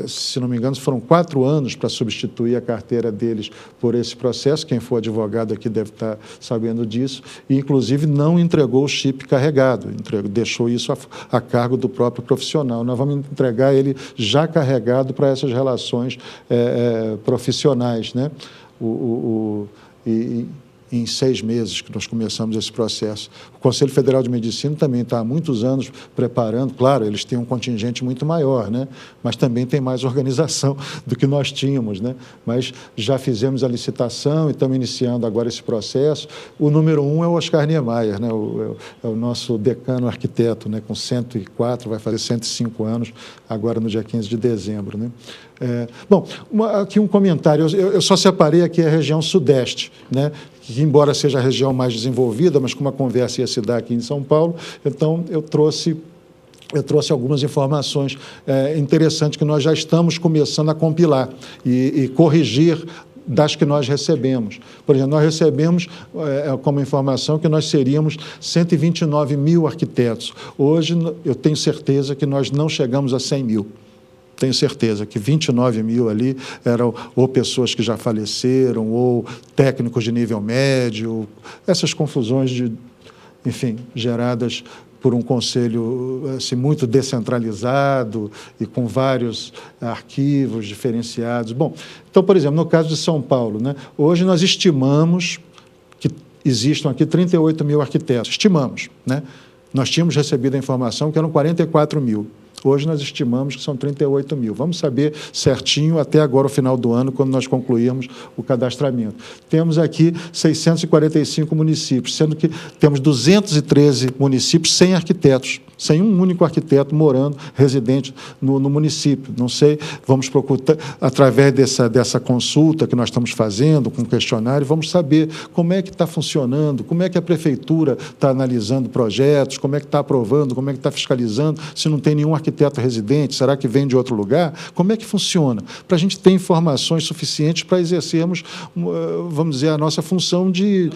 se não me engano, foram 4 anos para substituir a carteira deles por esse processo. Quem for advogado aqui deve estar sabendo disso. E, inclusive, não entregou o chip carregado, deixou isso a cargo do próprio profissional. Nós vamos entregar ele já carregado para essas relações profissionais, né? Em 6 meses que nós começamos esse processo. O Conselho Federal de Medicina também está há muitos anos preparando, claro, eles têm um contingente muito maior, né? Mas também tem mais organização do que nós tínhamos, né? Mas já fizemos a licitação e estamos iniciando agora esse processo. O número 1 é o Oscar Niemeyer, né? É o nosso decano arquiteto, né? Com 104, vai fazer 105 anos agora no dia 15 de dezembro, né? Bom, aqui um comentário. Eu só separei aqui a região sudeste, né? Que, embora seja a região mais desenvolvida, mas como a conversa ia se dar aqui em São Paulo, então eu trouxe algumas informações interessantes que nós já estamos começando a compilar e corrigir das que nós recebemos. Por exemplo, nós recebemos como informação que nós seríamos 129 mil arquitetos. Hoje, eu tenho certeza que nós não chegamos a 100 mil. Tenho certeza que 29 mil ali eram ou pessoas que já faleceram, ou técnicos de nível médio, essas confusões, enfim, geradas por um conselho assim, muito descentralizado e com vários arquivos diferenciados. Bom, então, por exemplo, no caso de São Paulo, né, hoje nós estimamos que existam aqui 38 mil arquitetos. Estimamos, né? Nós tínhamos recebido a informação que eram 44 mil. Hoje nós estimamos que são 38 mil. Vamos saber certinho até agora, o final do ano, quando nós concluirmos o cadastramento. Temos aqui 645 municípios, sendo que temos 213 municípios sem arquitetos, sem um único arquiteto morando, residente no município. Não sei, vamos procurar, através dessa consulta que nós estamos fazendo, com questionário, vamos saber como é que está funcionando, como é que a prefeitura está analisando projetos, como é que está aprovando, como é que está fiscalizando, se não tem nenhum arquiteto residente, será que vem de outro lugar? Como é que funciona? Para a gente ter informações suficientes para exercermos, vamos dizer, a nossa função de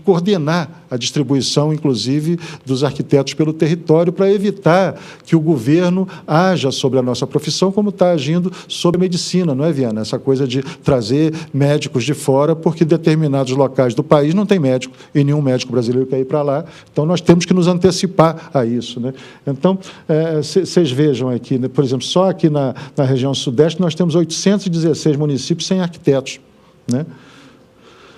coordenar a distribuição, inclusive, dos arquitetos pelo território, para evitar que o governo haja sobre a nossa profissão como está agindo sobre a medicina, não é, Viana? Essa coisa de trazer médicos de fora, porque determinados locais do país não tem médico, e nenhum médico brasileiro quer ir para lá, então nós temos que nos antecipar a isso, né? Então, vocês vejam aqui, né, por exemplo, só aqui na região sudeste nós temos 816 municípios sem arquitetos, né?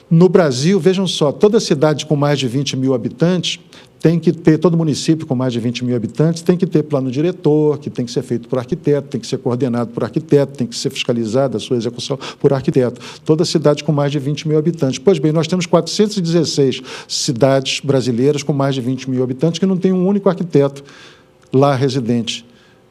No Brasil, vejam só, toda cidade com mais de 20 mil habitantes tem que ter, todo município com mais de 20 mil habitantes tem que ter plano diretor, que tem que ser feito por arquiteto, tem que ser coordenado por arquiteto, tem que ser fiscalizada a sua execução por arquiteto. Toda cidade com mais de 20 mil habitantes. Pois bem, nós temos 416 cidades brasileiras com mais de 20 mil habitantes que não tem um único arquiteto lá residente.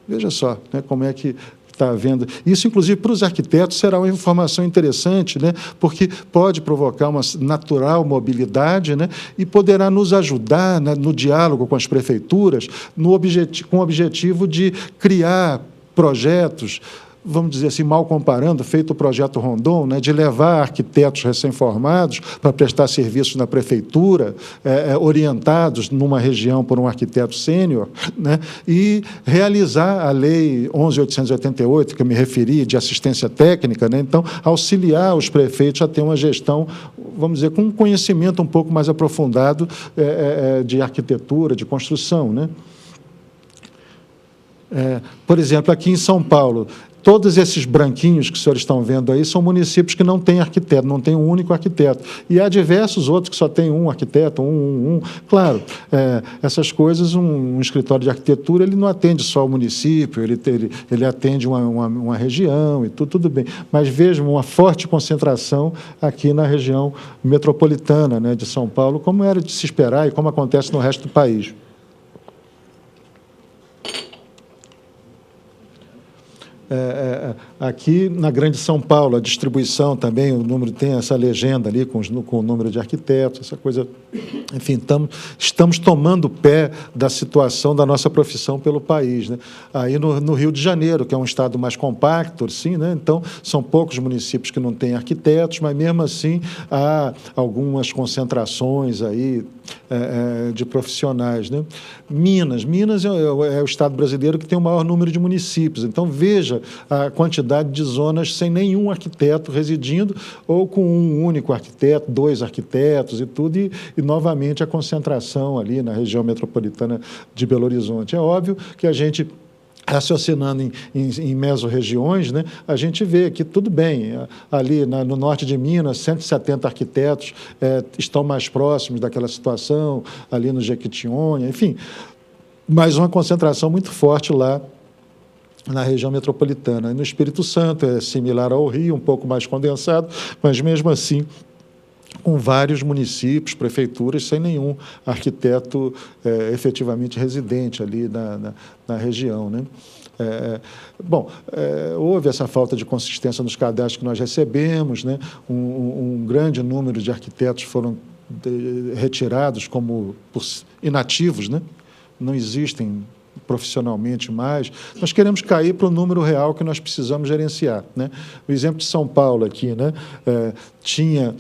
Veja só, né, como é que está havendo. Isso, inclusive, para os arquitetos será uma informação interessante, né, porque pode provocar uma natural mobilidade, né, e poderá nos ajudar, né, no diálogo com as prefeituras, com o objetivo de criar projetos, vamos dizer assim, mal comparando, feito o projeto Rondon, né, de levar arquitetos recém-formados para prestar serviços na prefeitura, orientados numa região por um arquiteto sênior, né, e realizar a Lei 11.888, que eu me referi, de assistência técnica, né, então, auxiliar os prefeitos a ter uma gestão, vamos dizer, com um conhecimento um pouco mais aprofundado de arquitetura, de construção, né. Por exemplo, aqui em São Paulo, todos esses branquinhos que os senhores estão vendo aí são municípios que não têm arquiteto, não tem um único arquiteto. E há diversos outros que só tem um arquiteto, Claro, essas coisas, um escritório de arquitetura, ele não atende só o município, ele atende uma região e tudo bem. Mas vejam uma forte concentração aqui na região metropolitana, né, de São Paulo, como era de se esperar e como acontece no resto do país. Aqui na Grande São Paulo, a distribuição também, o número tem essa legenda ali com o número de arquitetos, essa coisa enfim, estamos tomando pé da situação da nossa profissão pelo país, né? Aí no Rio de Janeiro, que é um estado mais compacto, sim, né? Então são poucos municípios que não têm arquitetos, mas mesmo assim há algumas concentrações aí de profissionais, né? Minas é o estado brasileiro que tem o maior número de municípios. Então veja a quantidade de zonas sem nenhum arquiteto residindo ou com um único arquiteto, 2 arquitetos e tudo, e novamente a concentração ali na região metropolitana de Belo Horizonte. É óbvio que a gente, raciocinando em mesorregiões, né, a gente vê que tudo bem, ali no norte de Minas, 170 arquitetos estão mais próximos daquela situação, ali no Jequitinhonha, enfim, mas uma concentração muito forte lá na região metropolitana. E no Espírito Santo é similar ao Rio, um pouco mais condensado, mas mesmo assim com vários municípios, prefeituras, sem nenhum arquiteto efetivamente residente ali na região, né? Houve essa falta de consistência nos cadastros que nós recebemos, né? Um grande número de arquitetos foram retirados como inativos, né? Não existem profissionalmente mais. Nós queremos cair para o número real que nós precisamos gerenciar, né? O exemplo de São Paulo aqui, né? Tinha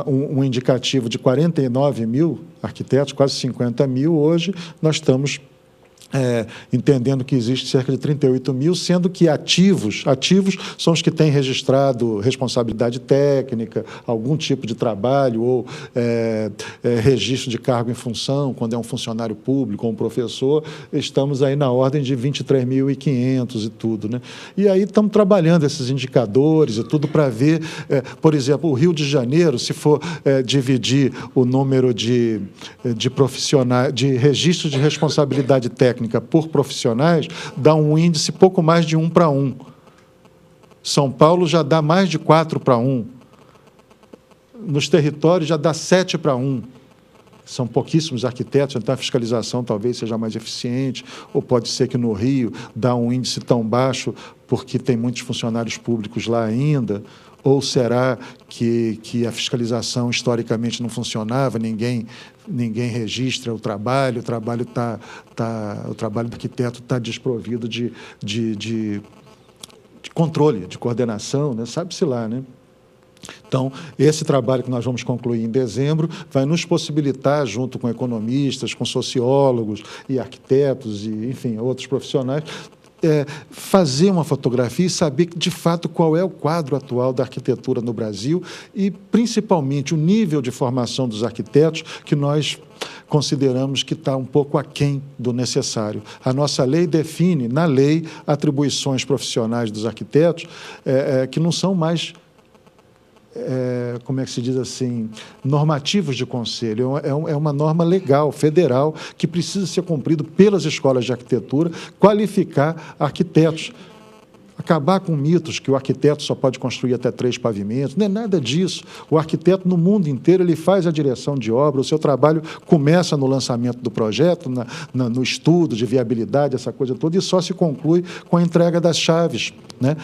um indicativo de 49 mil arquitetos, quase 50 mil. Hoje nós estamos entendendo que existe cerca de 38 mil, sendo que ativos são os que têm registrado responsabilidade técnica, algum tipo de trabalho ou registro de cargo em função, quando é um funcionário público ou um professor, estamos aí na ordem de 23.500 e tudo, né? E aí estamos trabalhando esses indicadores e tudo para ver, por exemplo, o Rio de Janeiro, se for dividir o número de profissionais, de registros de responsabilidade técnica por profissionais, dá um índice pouco mais de 1 para 1. São Paulo já dá mais de 4 para 1. Nos territórios já dá 7 para 1. São pouquíssimos arquitetos, então a fiscalização talvez seja mais eficiente, ou pode ser que no Rio dá um índice tão baixo porque tem muitos funcionários públicos lá ainda, ou será que a fiscalização historicamente não funcionava, ninguém registra o trabalho do arquiteto está desprovido de controle, de coordenação, né? Sabe-se lá, né? Então, esse trabalho que nós vamos concluir em dezembro vai nos possibilitar, junto com economistas, com sociólogos e arquitetos e, enfim, outros profissionais, fazer uma fotografia e saber, de fato, qual é o quadro atual da arquitetura no Brasil e, principalmente, o nível de formação dos arquitetos que nós consideramos que está um pouco aquém do necessário. A nossa lei define, na lei, atribuições profissionais dos arquitetos que não são mais como é que se diz assim, normativos de conselho. É uma norma legal, federal, que precisa ser cumprida pelas escolas de arquitetura, qualificar arquitetos. Acabar com mitos que o arquiteto só pode construir até 3 pavimentos, não é nada disso. O arquiteto, no mundo inteiro, ele faz a direção de obra, o seu trabalho começa no lançamento do projeto, no estudo de viabilidade, essa coisa toda, e só se conclui com a entrega das chaves, né?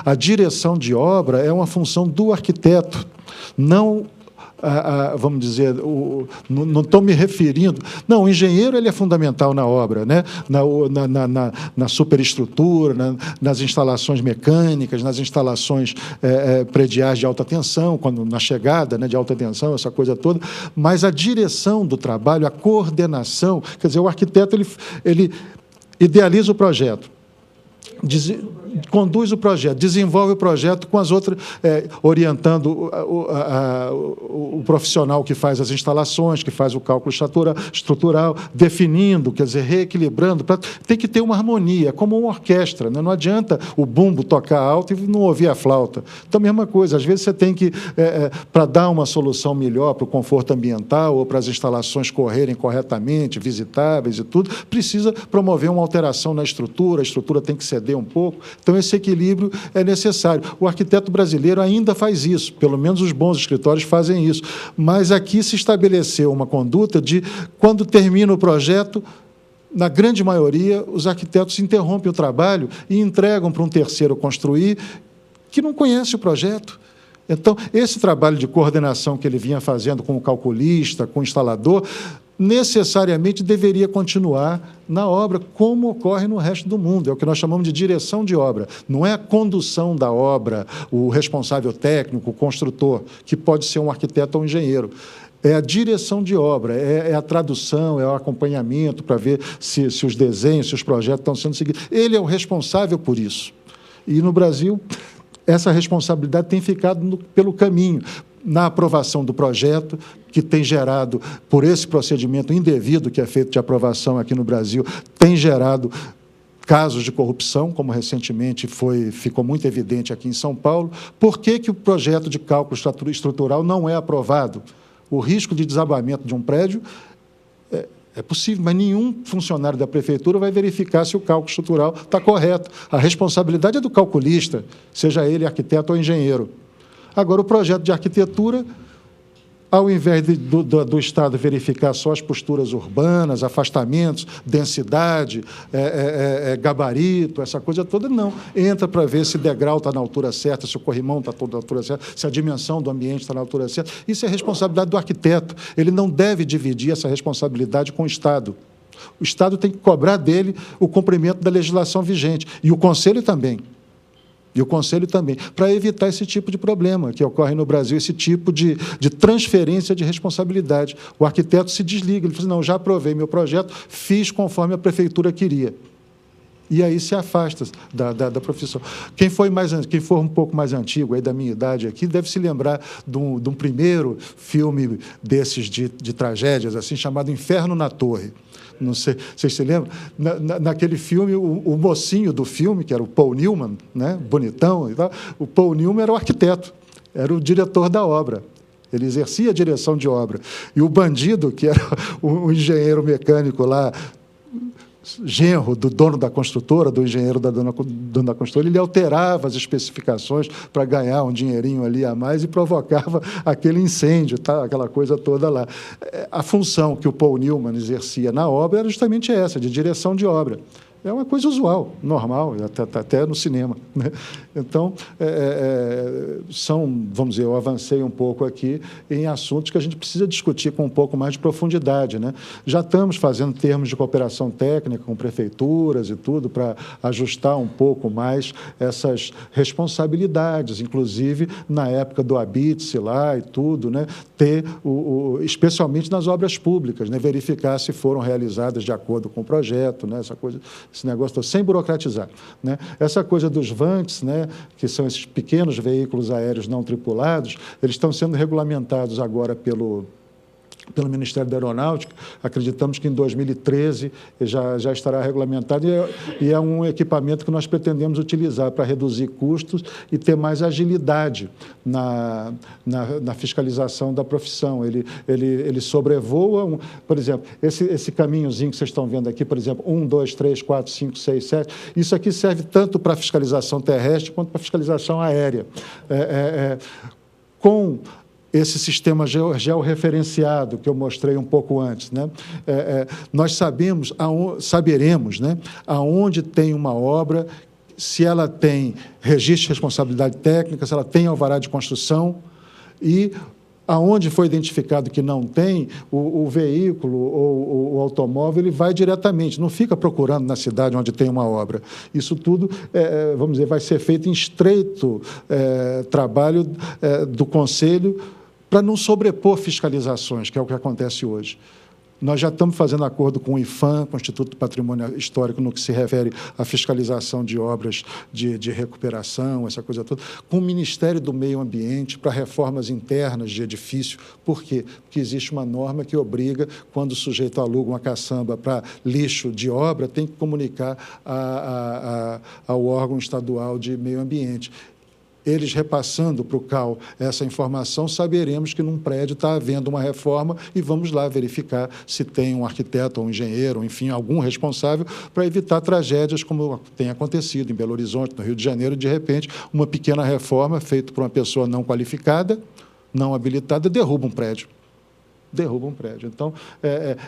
A direção de obra é uma função do arquiteto, não vamos dizer, não estou me referindo... Não, o engenheiro ele é fundamental na obra, né? Na superestrutura, nas instalações mecânicas, nas instalações prediais de alta tensão, na chegada, né, de alta tensão, essa coisa toda, mas a direção do trabalho, a coordenação, quer dizer, o arquiteto ele idealiza o projeto, conduz o projeto, desenvolve o projeto com as outras, orientando o profissional que faz as instalações, que faz o cálculo estrutural, definindo, quer dizer, reequilibrando. Tem que ter uma harmonia, como uma orquestra, né? Não adianta o bumbo tocar alto e não ouvir a flauta. Então, a mesma coisa, às vezes você tem que, para dar uma solução melhor para o conforto ambiental ou para as instalações correrem corretamente, visitáveis e tudo, precisa promover uma alteração na estrutura, a estrutura tem que ceder um pouco. Então, esse equilíbrio é necessário. O arquiteto brasileiro ainda faz isso, pelo menos os bons escritórios fazem isso. Mas aqui se estabeleceu uma conduta de, quando termina o projeto, na grande maioria, os arquitetos interrompem o trabalho e entregam para um terceiro construir, que não conhece o projeto. Então, esse trabalho de coordenação que ele vinha fazendo com o calculista, com o instalador, necessariamente deveria continuar na obra, como ocorre no resto do mundo. É o que nós chamamos de direção de obra. Não é a condução da obra, o responsável técnico, o construtor, que pode ser um arquiteto ou um engenheiro. É a direção de obra, é a tradução, é o acompanhamento para ver se os desenhos, se os projetos estão sendo seguidos. Ele é o responsável por isso. E, no Brasil, essa responsabilidade tem ficado pelo caminho, na aprovação do projeto, que tem gerado, por esse procedimento indevido que é feito de aprovação aqui no Brasil, tem gerado casos de corrupção, como recentemente ficou muito evidente aqui em São Paulo. Por que o projeto de cálculo estrutural não é aprovado? O risco de desabamento de um prédio é possível, mas nenhum funcionário da prefeitura vai verificar se o cálculo estrutural está correto. A responsabilidade é do calculista, seja ele arquiteto ou engenheiro. Agora, o projeto de arquitetura, ao invés do Estado verificar só as posturas urbanas, afastamentos, densidade, gabarito, essa coisa toda, não. Entra para ver se o degrau está na altura certa, se o corrimão está todo na altura certa, se a dimensão do ambiente está na altura certa. Isso é responsabilidade do arquiteto. Ele não deve dividir essa responsabilidade com o Estado. O Estado tem que cobrar dele o cumprimento da legislação vigente. E o Conselho também. Para evitar esse tipo de problema que ocorre no Brasil, esse tipo de transferência de responsabilidade. O arquiteto se desliga, ele fala assim, não, já aprovei meu projeto, fiz conforme a prefeitura queria. E aí se afasta da profissão. Quem for um pouco mais antigo, aí da minha idade aqui, deve se lembrar de um primeiro filme desses de tragédias, assim, chamado Inferno na Torre. Não sei, vocês se lembram? Naquele filme, o mocinho do filme, que era o Paul Newman, né, bonitão e tal, o Paul Newman era o arquiteto, era o diretor da obra. Ele exercia a direção de obra. E o bandido, que era o engenheiro mecânico lá, genro do dono da construtora, do engenheiro da dona da construtora, ele alterava as especificações para ganhar um dinheirinho ali a mais e provocava aquele incêndio, tá? Aquela coisa toda lá. A função que o Paul Newman exercia na obra era justamente essa, de direção de obra. É uma coisa usual, normal, até no cinema, né? Então, vamos dizer, eu avancei um pouco aqui em assuntos que a gente precisa discutir com um pouco mais de profundidade, né? Já estamos fazendo termos de cooperação técnica com prefeituras e tudo para ajustar um pouco mais essas responsabilidades, inclusive na época do habite-se lá e tudo, né? Ter, especialmente nas obras públicas, né? Verificar se foram realizadas de acordo com o projeto, né? Esse negócio todo, sem burocratizar, né? Essa coisa dos VANTs, né, que são esses pequenos veículos aéreos não tripulados, eles estão sendo regulamentados agora pelo Ministério da Aeronáutica. Acreditamos que em 2013 já estará regulamentado e é um equipamento que nós pretendemos utilizar para reduzir custos e ter mais agilidade na fiscalização da profissão. Ele sobrevoa, por exemplo, esse caminhozinho que vocês estão vendo aqui, por exemplo, 1, 2, 3, 4, 5, 6, 7, isso aqui serve tanto para fiscalização terrestre quanto para fiscalização aérea. Com esse sistema georreferenciado que eu mostrei um pouco antes, né? Nós saberemos, né, aonde tem uma obra, se ela tem registro de responsabilidade técnica, se ela tem alvará de construção e aonde foi identificado que não tem, o veículo ou o automóvel, ele vai diretamente, não fica procurando na cidade onde tem uma obra. Isso tudo, vamos dizer, vai ser feito em estreito trabalho do Conselho para não sobrepor fiscalizações, que é o que acontece hoje. Nós já estamos fazendo acordo com o IPHAN, com o Instituto do Patrimônio Histórico, no que se refere à fiscalização de obras de recuperação, essa coisa toda, com o Ministério do Meio Ambiente para reformas internas de edifício. Por quê? Porque existe uma norma que obriga, quando o sujeito aluga uma caçamba para lixo de obra, tem que comunicar ao órgão estadual de meio ambiente. Eles repassando para o CAL essa informação, saberemos que num prédio está havendo uma reforma e vamos lá verificar se tem um arquiteto ou um engenheiro, enfim, algum responsável para evitar tragédias como tem acontecido em Belo Horizonte, no Rio de Janeiro, de repente, uma pequena reforma feita por uma pessoa não qualificada, não habilitada, derruba um prédio. derruba um prédio. Então,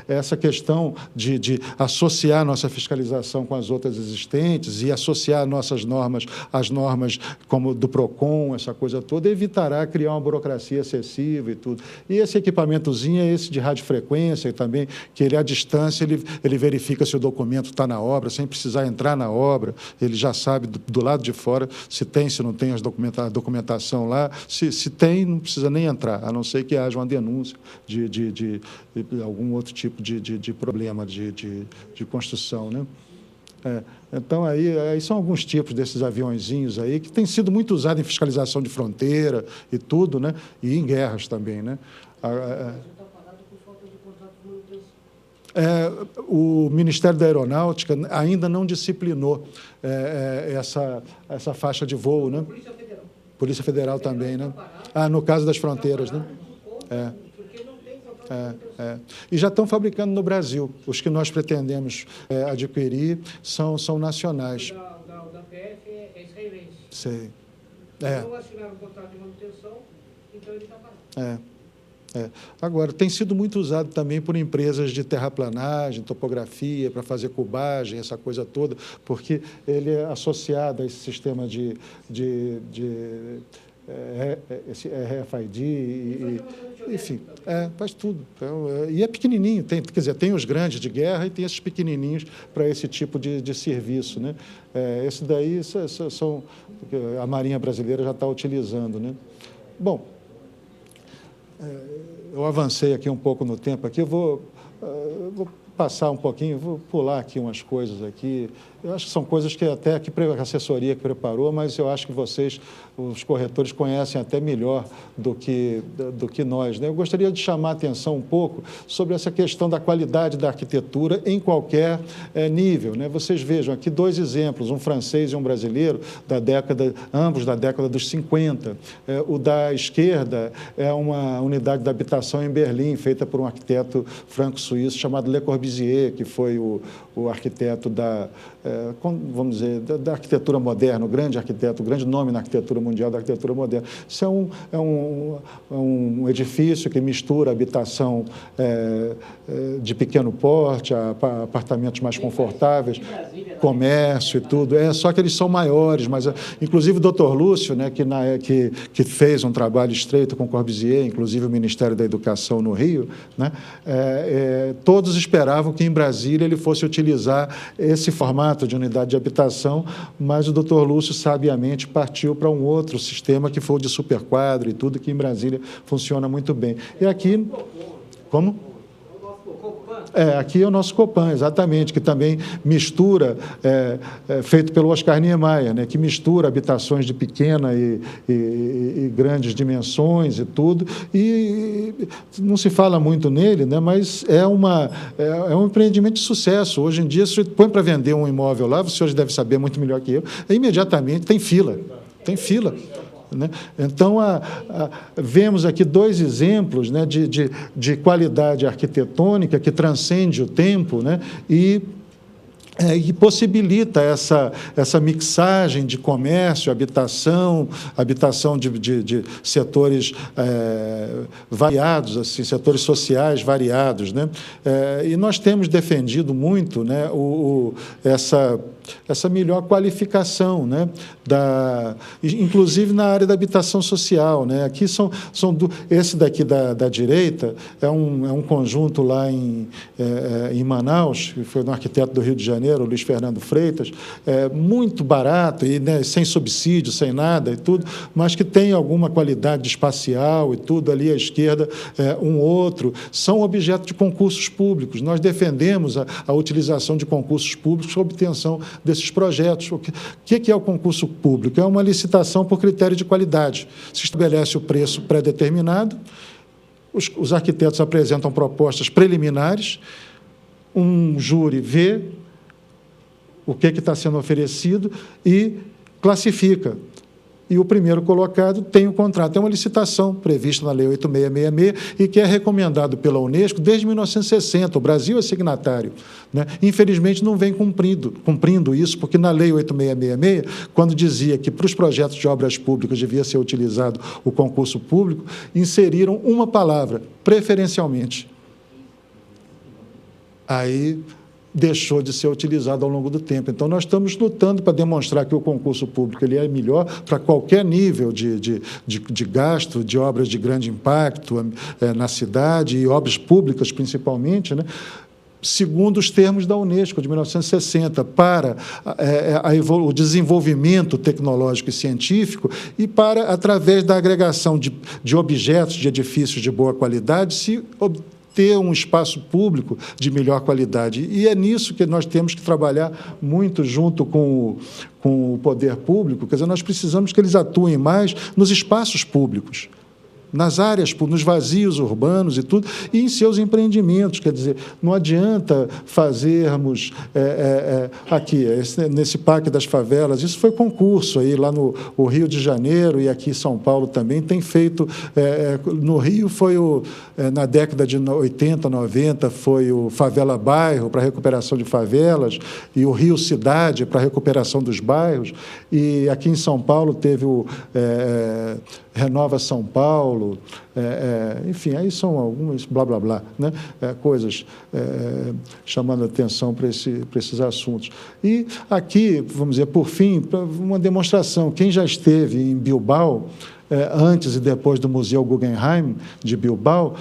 essa questão de associar nossa fiscalização com as outras existentes e associar nossas normas às normas como do PROCON, essa coisa toda, evitará criar uma burocracia excessiva e tudo. E esse equipamentozinho é esse de radiofrequência também, que ele, à distância, ele verifica se o documento está na obra, sem precisar entrar na obra, ele já sabe do lado de fora se tem, se não tem a documentação lá. Se tem, não precisa nem entrar, a não ser que haja uma denúncia de algum outro tipo de problema de construção, né? Então, aí são alguns tipos desses aviõezinhos aí que têm sido muito usados em fiscalização de fronteira e tudo, né? E em guerras também, né? O Ministério da Aeronáutica ainda não disciplinou essa faixa de voo, né? Polícia Federal também, né? No caso das fronteiras, né? E já estão fabricando no Brasil. Os que nós pretendemos adquirir são nacionais.
Da PF é israelense.
Sei.
Não assinaram um contrato de manutenção, então ele está parado.
Agora, tem sido muito usado também por empresas de terraplanagem, topografia, para fazer cubagem, essa coisa toda, porque ele é associado a esse sistema de esse RFID, enfim, faz tudo. Então, e é pequenininho, quer dizer, tem os grandes de guerra e tem esses pequenininhos para esse tipo de serviço, né? Esse daí são a Marinha Brasileira já está utilizando, né? Bom, eu avancei aqui um pouco no tempo, aqui eu vou passar um pouquinho, vou pular aqui umas coisas aqui. Eu acho que são coisas que até a assessoria que preparou, mas eu acho que vocês, os corretores, conhecem até melhor do que nós, né? Eu gostaria de chamar a atenção um pouco sobre essa questão da qualidade da arquitetura em qualquer nível, né? Vocês vejam aqui dois exemplos, um francês e um brasileiro, ambos da década dos 50. O da esquerda é uma unidade de habitação em Berlim, feita por um arquiteto franco-suíço chamado Le Corbusier, que foi o arquiteto vamos dizer, da arquitetura moderna, o grande arquiteto, o grande nome na arquitetura mundial da arquitetura moderna. Isso é um edifício que mistura habitação de pequeno porte, apartamentos mais confortáveis, comércio e tudo. Só que eles são maiores, mas inclusive o Dr. Lúcio, né, que fez um trabalho estreito com Corbusier, inclusive o Ministério da Educação no Rio, né, todos esperavam que em Brasília ele fosse utilizar esse formato de unidade de habitação, mas o Dr. Lúcio, sabiamente, partiu para um outro sistema, que foi o de superquadro e tudo, que em Brasília funciona muito bem. E aqui... Como? Aqui é o nosso Copan, exatamente, que também mistura, feito pelo Oscar Niemeyer, né, que mistura habitações de pequena e grandes dimensões e tudo, e não se fala muito nele, né, mas é um empreendimento de sucesso. Hoje em dia, se você põe para vender um imóvel lá, os senhores devem saber muito melhor que eu, imediatamente tem fila, né? Então, vemos aqui dois exemplos, né, de qualidade arquitetônica que transcende o tempo, né, e possibilita essa mixagem de comércio, habitação de setores variados, assim, setores sociais variados, né? E nós temos defendido muito, né, essa melhor qualificação, né, inclusive na área da habitação social, né? Aqui esse daqui da direita é um conjunto lá em Manaus, que foi um arquiteto do Rio de Janeiro, o Luiz Fernando Freitas, muito barato, e, né, sem subsídio, sem nada e tudo, mas que tem alguma qualidade espacial e tudo. Ali à esquerda, um outro, são objeto de concursos públicos. Nós defendemos a utilização de concursos públicos para a obtenção desses projetos. O que é o concurso público? É uma licitação por critério de qualidade. Se estabelece o preço pré-determinado, os arquitetos apresentam propostas preliminares, um júri vê o que está sendo oferecido e classifica e o primeiro colocado tem o contrato. É uma licitação prevista na Lei 8666 e que é recomendado pela Unesco desde 1960. O Brasil é signatário, né? Infelizmente, não vem cumprindo isso, porque na Lei 8666, quando dizia que para os projetos de obras públicas devia ser utilizado o concurso público, inseriram uma palavra, preferencialmente. Aí deixou de ser utilizado ao longo do tempo. Então, nós estamos lutando para demonstrar que o concurso público ele é melhor para qualquer nível de gasto, de obras de grande impacto na cidade, e obras públicas, principalmente, né? Segundo os termos da Unesco, de 1960, para o desenvolvimento tecnológico e científico e para, através da agregação de objetos, de edifícios de boa qualidade, se ter um espaço público de melhor qualidade. E é nisso que nós temos que trabalhar muito junto com o poder público. Quer dizer, nós precisamos que eles atuem mais nos espaços públicos, nas áreas, nos vazios urbanos e tudo, e em seus empreendimentos. Quer dizer, não adianta fazermos aqui, nesse Parque das Favelas, isso foi concurso aí lá no Rio de Janeiro e aqui em São Paulo também, tem feito, no Rio foi na década de 80, 90, foi o Favela Bairro, para recuperação de favelas, e o Rio Cidade, para recuperação dos bairros, e aqui em São Paulo teve o Renova São Paulo, enfim, aí são algumas blá, blá, blá, né? Coisas chamando atenção para esses assuntos. E aqui, vamos dizer, por fim, uma demonstração, quem já esteve em Bilbao, antes e depois do Museu Guggenheim de Bilbao,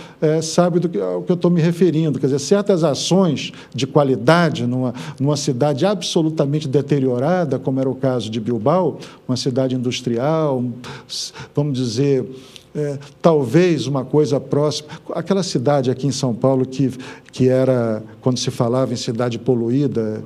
sabe ao que eu estou me referindo. Quer dizer, certas ações de qualidade numa cidade absolutamente deteriorada, como era o caso de Bilbao, uma cidade industrial, vamos dizer, talvez uma coisa próxima, aquela cidade aqui em São Paulo que era, quando se falava em cidade poluída,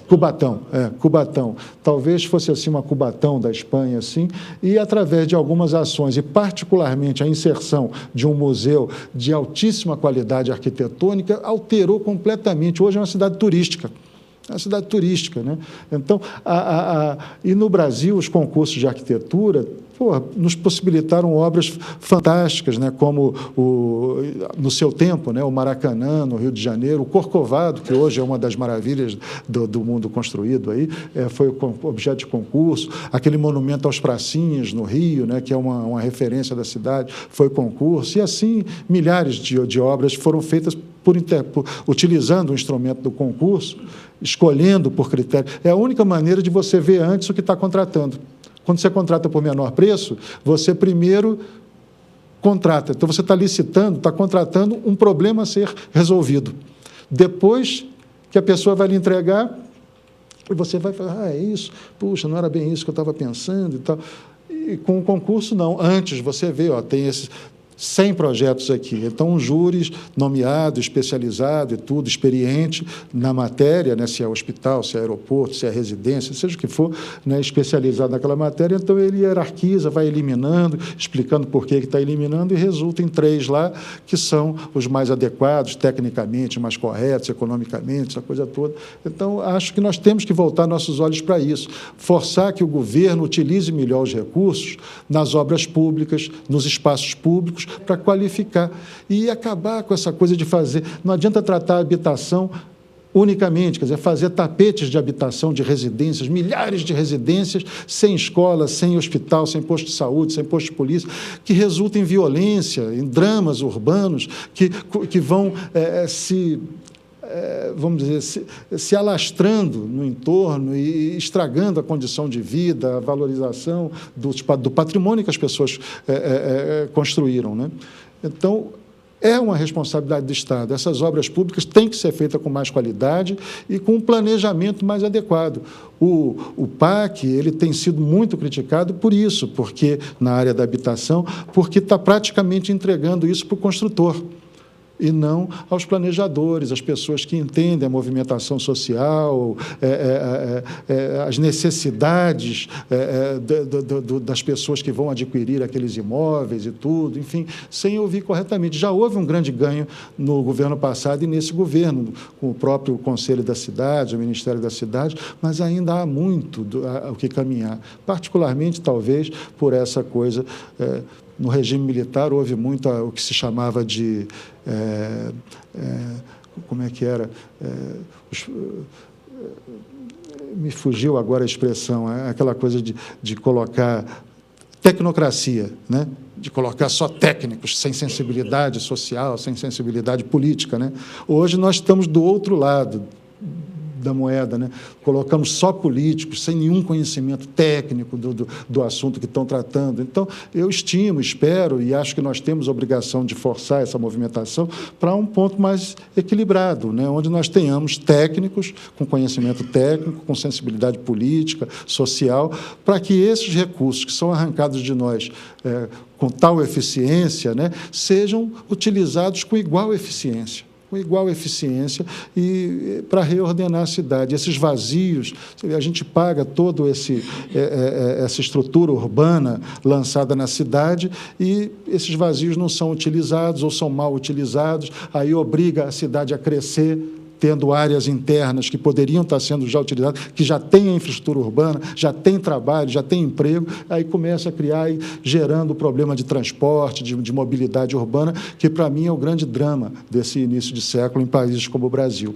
Cubatão, Cubatão. Talvez fosse assim uma Cubatão da Espanha, assim, e através de algumas ações, e particularmente a inserção de um museu de altíssima qualidade arquitetônica, alterou completamente. Hoje é uma cidade turística. É uma cidade turística, né? Então, e no Brasil, os concursos de arquitetura nos possibilitaram obras fantásticas, né? Como no seu tempo, né? O Maracanã, no Rio de Janeiro, o Corcovado, que hoje é uma das maravilhas do mundo construído, aí, foi objeto de concurso, aquele monumento aos pracinhas no Rio, né? Que é uma referência da cidade, foi concurso, e assim milhares de obras foram feitas utilizando o instrumento do concurso, escolhendo por critério. É a única maneira de você ver antes o que está contratando. Quando você contrata por menor preço, você primeiro contrata. Então, você está licitando, está contratando um problema a ser resolvido. Depois que a pessoa vai lhe entregar, e você vai falar, é isso, puxa, não era bem isso que eu estava pensando e tal. E com o concurso, não. Antes, você vê, tem esses 100 projetos aqui. Então, um júri nomeado, especializado e tudo, experiente na matéria, né, se é hospital, se é aeroporto, se é residência, seja o que for, né, especializado naquela matéria, então ele hierarquiza, vai eliminando, explicando por que está eliminando, e resulta em 3 lá, que são os mais adequados, tecnicamente, mais corretos, economicamente, essa coisa toda. Então, acho que nós temos que voltar nossos olhos para isso, forçar que o governo utilize melhor os recursos nas obras públicas, nos espaços públicos, para qualificar e acabar com essa coisa de fazer. Não adianta tratar a habitação unicamente, quer dizer, fazer tapetes de habitação de residências, milhares de residências, sem escola, sem hospital, sem posto de saúde, sem posto de polícia, que resulta em violência, em dramas urbanos, que vão vamos dizer, se alastrando no entorno e estragando a condição de vida, a valorização do patrimônio que as pessoas construíram, né? Então, é uma responsabilidade do Estado. Essas obras públicas têm que ser feitas com mais qualidade e com um planejamento mais adequado. O PAC ele tem sido muito criticado por isso, porque na área da habitação, porque está praticamente entregando isso para o construtor. e não aos planejadores, às pessoas que entendem a movimentação social, as necessidades das pessoas que vão adquirir aqueles imóveis e tudo, enfim, sem ouvir corretamente. Já houve um grande ganho no governo passado e nesse governo, com o próprio Conselho da Cidade, o Ministério da Cidade, mas ainda há muito o que caminhar, particularmente, talvez, por essa coisa. No regime militar houve muito o que se chamava de... como é que era? Me fugiu agora a expressão, aquela coisa de colocar tecnocracia, né? De colocar só técnicos, sem sensibilidade social, sem sensibilidade política, né? Hoje nós estamos do outro lado da moeda, né? Colocamos só políticos, sem nenhum conhecimento técnico do assunto que estão tratando. Então, eu estimo, espero e acho que nós temos a obrigação de forçar essa movimentação para um ponto mais equilibrado, né? Onde nós tenhamos técnicos com conhecimento técnico, com sensibilidade política, social, para que esses recursos que são arrancados de nós com tal eficiência, né, sejam utilizados com igual eficiência. E para reordenar a cidade. Esses vazios, a gente paga toda essa estrutura urbana lançada na cidade e esses vazios não são utilizados ou são mal utilizados, aí obriga a cidade a crescer, tendo áreas internas que poderiam estar sendo já utilizadas, que já tem a infraestrutura urbana, já tem trabalho, já tem emprego, aí começa a criar, gerando o problema de transporte, de mobilidade urbana, que, para mim, é o grande drama desse início de século em países como o Brasil.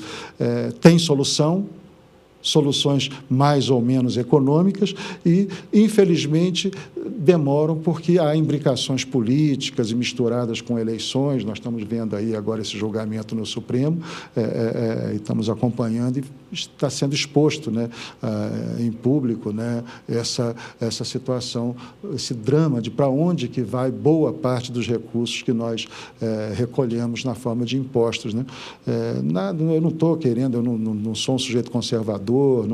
Tem soluções mais ou menos econômicas e, infelizmente, demoram porque há imbricações políticas e misturadas com eleições. Nós estamos vendo aí agora esse julgamento no Supremo, e estamos acompanhando e está sendo exposto, né, em público, né, essa situação, esse drama de para onde que vai boa parte dos recursos que nós recolhemos na forma de impostos, né? Eu não estou querendo, eu não sou um sujeito conservador,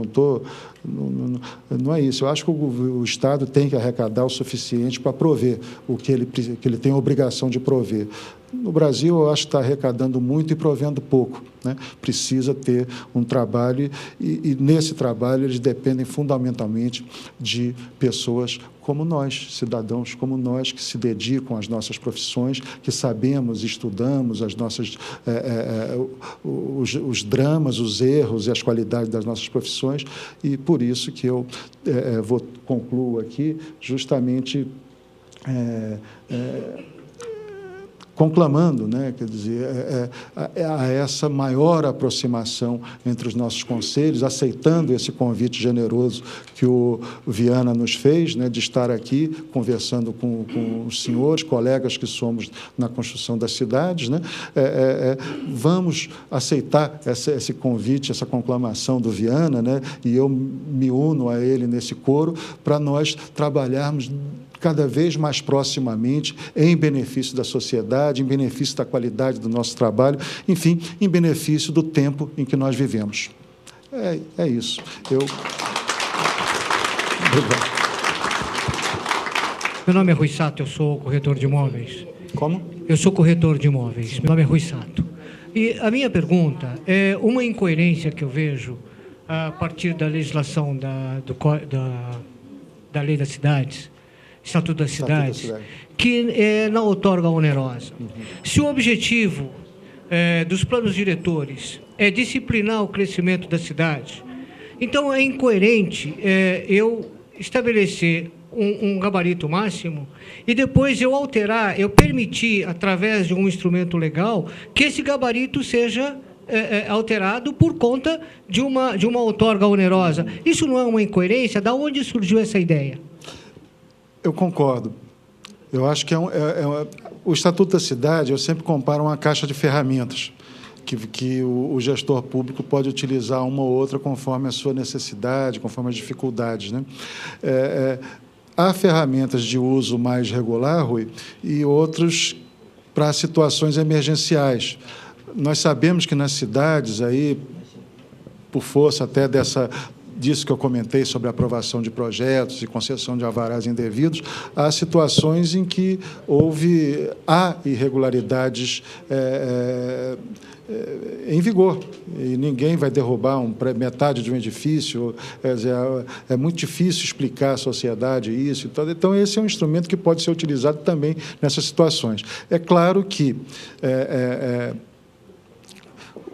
não é isso. Eu acho que o Estado tem que arrecadar o suficiente para prover o que ele tem a obrigação de prover. No Brasil, eu acho que está arrecadando muito e provendo pouco, né? Precisa ter um trabalho e nesse trabalho, eles dependem fundamentalmente de pessoas como nós, cidadãos como nós, que se dedicam às nossas profissões, que sabemos, estudamos os dramas, os erros e as qualidades das nossas profissões, e por isso que eu concluo aqui justamente conclamando, né, quer dizer, a essa maior aproximação entre os nossos conselhos, aceitando esse convite generoso que o Viana nos fez, né, de estar aqui conversando com os senhores, colegas que somos na construção das cidades, né, vamos aceitar esse convite, essa conclamação do Viana, né, e eu me uno a ele nesse coro para nós trabalharmos cada vez mais proximamente em benefício da sociedade, em benefício da qualidade do nosso trabalho, enfim, em benefício do tempo em que nós vivemos. É isso. Obrigado.
Meu nome é Rui Sato, eu sou corretor de imóveis.
Como?
Eu sou corretor de imóveis. Meu nome é Rui Sato. E a minha pergunta é uma incoerência que eu vejo a partir da legislação da Lei das Cidades, Estatuto das Cidades, que não outorga onerosa. Uhum. Se o objetivo dos planos diretores é disciplinar o crescimento da cidade, então é incoerente eu estabelecer um gabarito máximo e depois eu permitir, através de um instrumento legal, que esse gabarito seja alterado por conta de uma outorga onerosa. Isso não é uma incoerência? Da onde surgiu essa ideia?
Eu concordo. Eu acho que o Estatuto da Cidade, eu sempre comparo uma caixa de ferramentas que o gestor público pode utilizar uma ou outra conforme a sua necessidade, conforme as dificuldades, né? Há ferramentas de uso mais regular, Rui, e outros para situações emergenciais. Nós sabemos que nas cidades, aí, por força até disso que eu comentei sobre a aprovação de projetos e concessão de alvarás indevidos, há situações em que há irregularidades em vigor, e ninguém vai derrubar metade de um edifício. Quer dizer, é muito difícil explicar à sociedade isso. Então, esse é um instrumento que pode ser utilizado também nessas situações. É claro que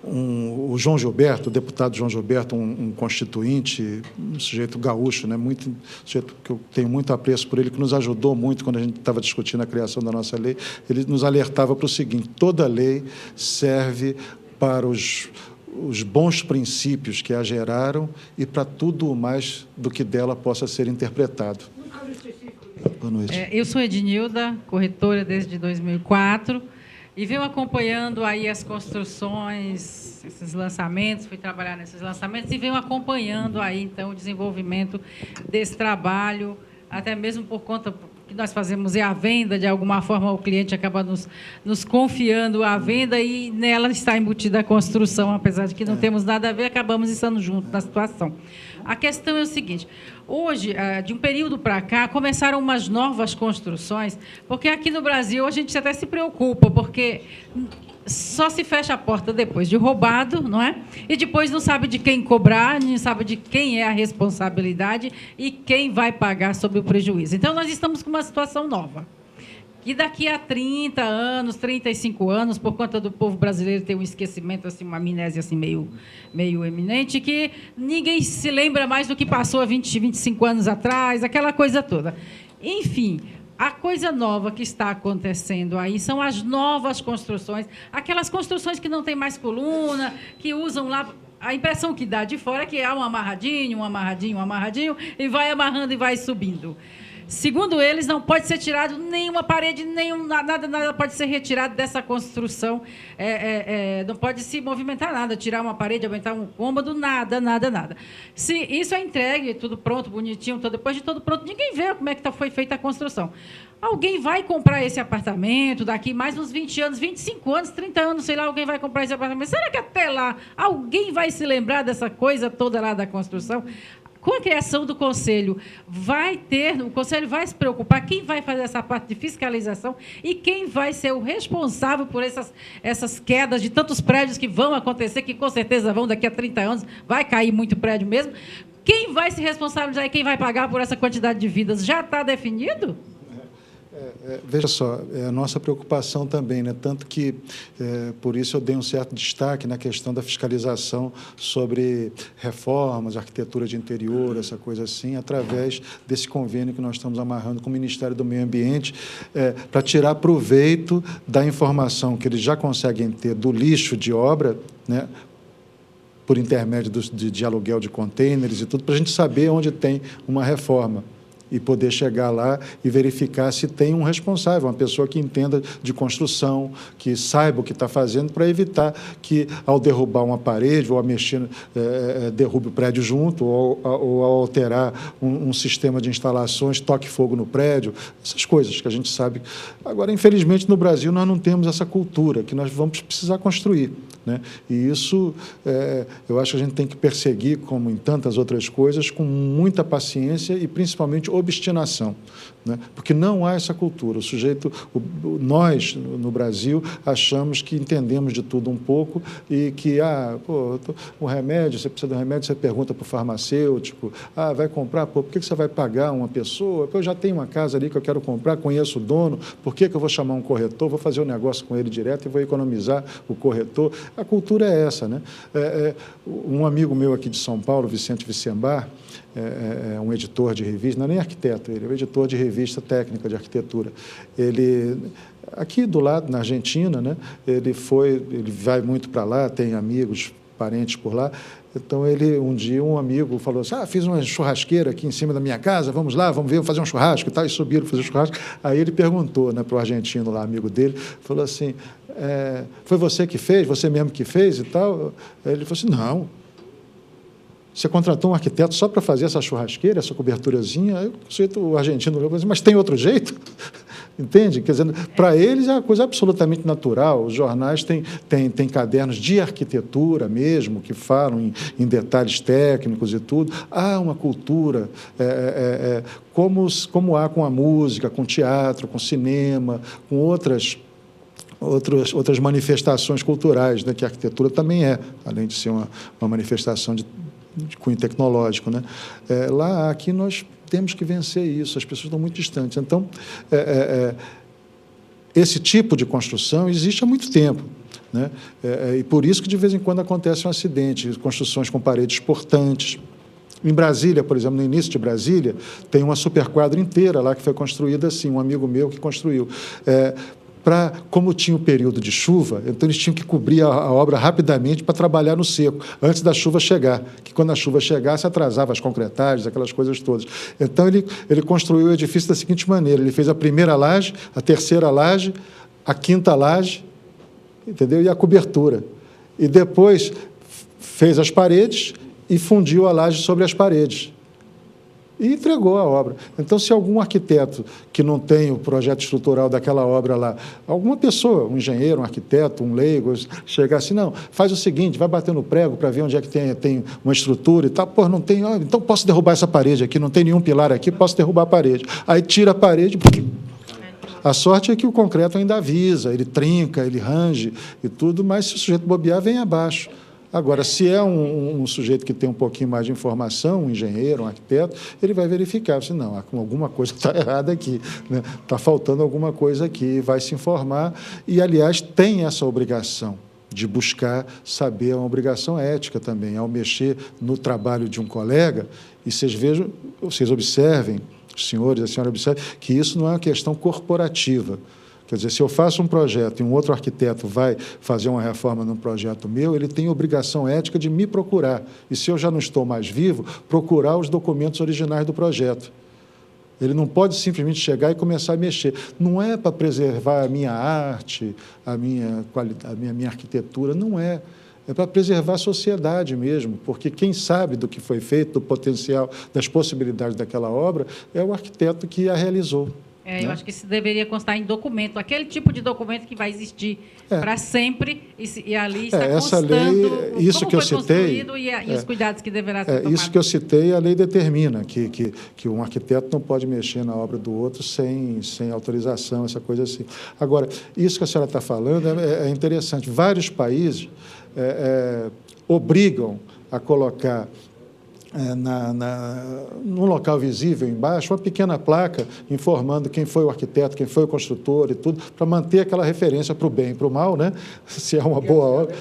o João Gilberto, o deputado João Gilberto, um constituinte, um sujeito gaúcho, né, um sujeito que eu tenho muito apreço por ele, que nos ajudou muito quando a gente estava discutindo a criação da nossa lei. Ele nos alertava para o seguinte: toda lei serve para os bons princípios que a geraram e para tudo o mais do que dela possa ser interpretado. Boa noite.
Eu sou Ednilda, corretora desde 2004, e venho acompanhando aí as construções, esses lançamentos, fui trabalhar nesses lançamentos, e venho acompanhando aí, então, o desenvolvimento desse trabalho, até mesmo por conta que nós fazemos a venda, de alguma forma o cliente acaba nos confiando a venda e nela está embutida a construção, apesar de que não temos nada a ver, acabamos estando juntos na situação. A questão é o seguinte: hoje, de um período para cá, começaram umas novas construções, porque aqui no Brasil a gente até se preocupa, porque só se fecha a porta depois de roubado, não é? E depois não sabe de quem cobrar, não sabe de quem é a responsabilidade e quem vai pagar sobre o prejuízo. Então, nós estamos com uma situação nova. E daqui a 30 anos, 35 anos, por conta do povo brasileiro ter um esquecimento, assim, uma amnésia assim, meio eminente, que ninguém se lembra mais do que passou há 20, 25 anos atrás, aquela coisa toda. Enfim, a coisa nova que está acontecendo aí são as novas construções, aquelas construções que não tem mais coluna, que usam lá. A impressão que dá de fora é que há um amarradinho, e vai amarrando e vai subindo. Segundo eles, não pode ser tirado nenhuma parede, nada pode ser retirado dessa construção. Não pode se movimentar nada, tirar uma parede, aumentar um cômodo, nada. Se isso é entregue, tudo pronto, bonitinho, depois de tudo pronto, ninguém vê como é que foi feita a construção. Alguém vai comprar esse apartamento daqui mais uns 20 anos, 25 anos, 30 anos, sei lá, alguém vai comprar esse apartamento. Será que até lá alguém vai se lembrar dessa coisa toda lá da construção? Com a criação do Conselho, o Conselho vai se preocupar quem vai fazer essa parte de fiscalização e quem vai ser o responsável por essas quedas de tantos prédios que vão acontecer, que com certeza vão daqui a 30 anos, vai cair muito prédio mesmo. Quem vai se responsabilizar e quem vai pagar por essa quantidade de vidas? Já está definido?
Veja só, é a nossa preocupação também, né? Tanto que, por isso, eu dei um certo destaque na questão da fiscalização sobre reformas, arquitetura de interior, essa coisa assim, através desse convênio que nós estamos amarrando com o Ministério do Meio Ambiente, para tirar proveito da informação que eles já conseguem ter do lixo de obra, né? Por intermédio de aluguel de contêineres e tudo, para a gente saber onde tem uma reforma e poder chegar lá e verificar se tem um responsável, uma pessoa que entenda de construção, que saiba o que está fazendo, para evitar que, ao derrubar uma parede ou a mexer, derrube o prédio junto, ou ao alterar um sistema de instalações, toque fogo no prédio, essas coisas que a gente sabe. Agora, infelizmente, no Brasil, nós não temos essa cultura, que nós vamos precisar construir, né? E isso, eu acho que a gente tem que perseguir, como em tantas outras coisas, com muita paciência e, principalmente, obstinação, né? Porque não há essa cultura. Nós, no Brasil, achamos que entendemos de tudo um pouco e que, um remédio, você precisa de um remédio, você pergunta para o farmacêutico, vai comprar, por que você vai pagar uma pessoa? Eu já tenho uma casa ali que eu quero comprar, conheço o dono, por que eu vou chamar um corretor? Vou fazer um negócio com ele direto e vou economizar o corretor. A cultura é essa, né? Um amigo meu aqui de São Paulo, Vicente Vicembar, um editor de revista, não é nem arquiteto, ele é um editor de revista técnica de arquitetura. Ele, aqui do lado, na Argentina, né, ele vai muito para lá, tem amigos, parentes por lá. Então, um dia, um amigo falou assim, fiz uma churrasqueira aqui em cima da minha casa, vamos lá, vamos ver, vamos fazer um churrasco e tal, e subiram fazer churrasco. Aí ele perguntou, né, para o argentino lá, amigo dele, falou assim, foi você que fez, você mesmo que fez e tal? Aí ele falou assim, não. Você contratou um arquiteto só para fazer essa churrasqueira, essa coberturazinha? Aí o argentino olhou e falou assim, mas tem outro jeito? Entende? Quer dizer, para eles é uma coisa absolutamente natural. Os jornais têm cadernos de arquitetura mesmo, que falam em detalhes técnicos e tudo. Há uma cultura, como há com a música, com o teatro, com o cinema, com outras manifestações culturais, né, que a arquitetura também é, além de ser uma manifestação de cunho tecnológico, né? Aqui nós temos que vencer isso, as pessoas estão muito distantes. Então, esse tipo de construção existe há muito tempo, né? E por isso que, de vez em quando, acontece um acidente, construções com paredes portantes. Em Brasília, por exemplo, no início de Brasília, tem uma superquadra inteira lá que foi construída assim, um amigo meu que construiu. Como tinha o período de chuva, então eles tinham que cobrir a obra rapidamente para trabalhar no seco, antes da chuva chegar, que quando a chuva chegasse atrasava as concretagens, aquelas coisas todas. Então ele construiu o edifício da seguinte maneira: ele fez a primeira laje, a terceira laje, a quinta laje, entendeu? E a cobertura. E depois fez as paredes e fundiu a laje sobre as paredes. E entregou a obra. Então, se algum arquiteto que não tem o projeto estrutural daquela obra lá, alguma pessoa, um engenheiro, um arquiteto, um leigo, chegar assim, não, faz o seguinte, vai bater no prego para ver onde é que tem uma estrutura e tal, pô, não tem, então posso derrubar essa parede aqui, não tem nenhum pilar aqui, posso derrubar a parede. Aí tira a parede, a sorte é que o concreto ainda avisa, ele trinca, ele range e tudo, mas se o sujeito bobear, vem abaixo. Agora, se é um sujeito que tem um pouquinho mais de informação, um engenheiro, um arquiteto, ele vai verificar, assim, não, alguma coisa está errada aqui, né? Está faltando alguma coisa aqui, vai se informar e, aliás, tem essa obrigação de buscar saber, é uma obrigação ética também, ao mexer no trabalho de um colega, e vocês observem, os senhores, a senhora observe, que isso não é uma questão corporativa. Quer dizer, se eu faço um projeto e um outro arquiteto vai fazer uma reforma num projeto meu, ele tem obrigação ética de me procurar. E, se eu já não estou mais vivo, procurar os documentos originais do projeto. Ele não pode simplesmente chegar e começar a mexer. Não é para preservar a minha arte, a minha arquitetura, não é. É para preservar a sociedade mesmo, porque quem sabe do que foi feito, do potencial, das possibilidades daquela obra, é o arquiteto que a realizou.
Eu acho que isso deveria constar em documento, aquele tipo de documento que vai existir para sempre, e ali está constando
lei, isso
como
que eu
foi
citei,
construído e os cuidados que deverá ser tomados.
Isso que eu citei, a lei determina que um arquiteto não pode mexer na obra do outro sem autorização, essa coisa assim. Agora, isso que a senhora está falando é interessante. Vários países obrigam a colocar num local visível embaixo, uma pequena placa informando quem foi o arquiteto, quem foi o construtor e tudo, para manter aquela referência para o bem e para o mal, né? Se é uma boa obra.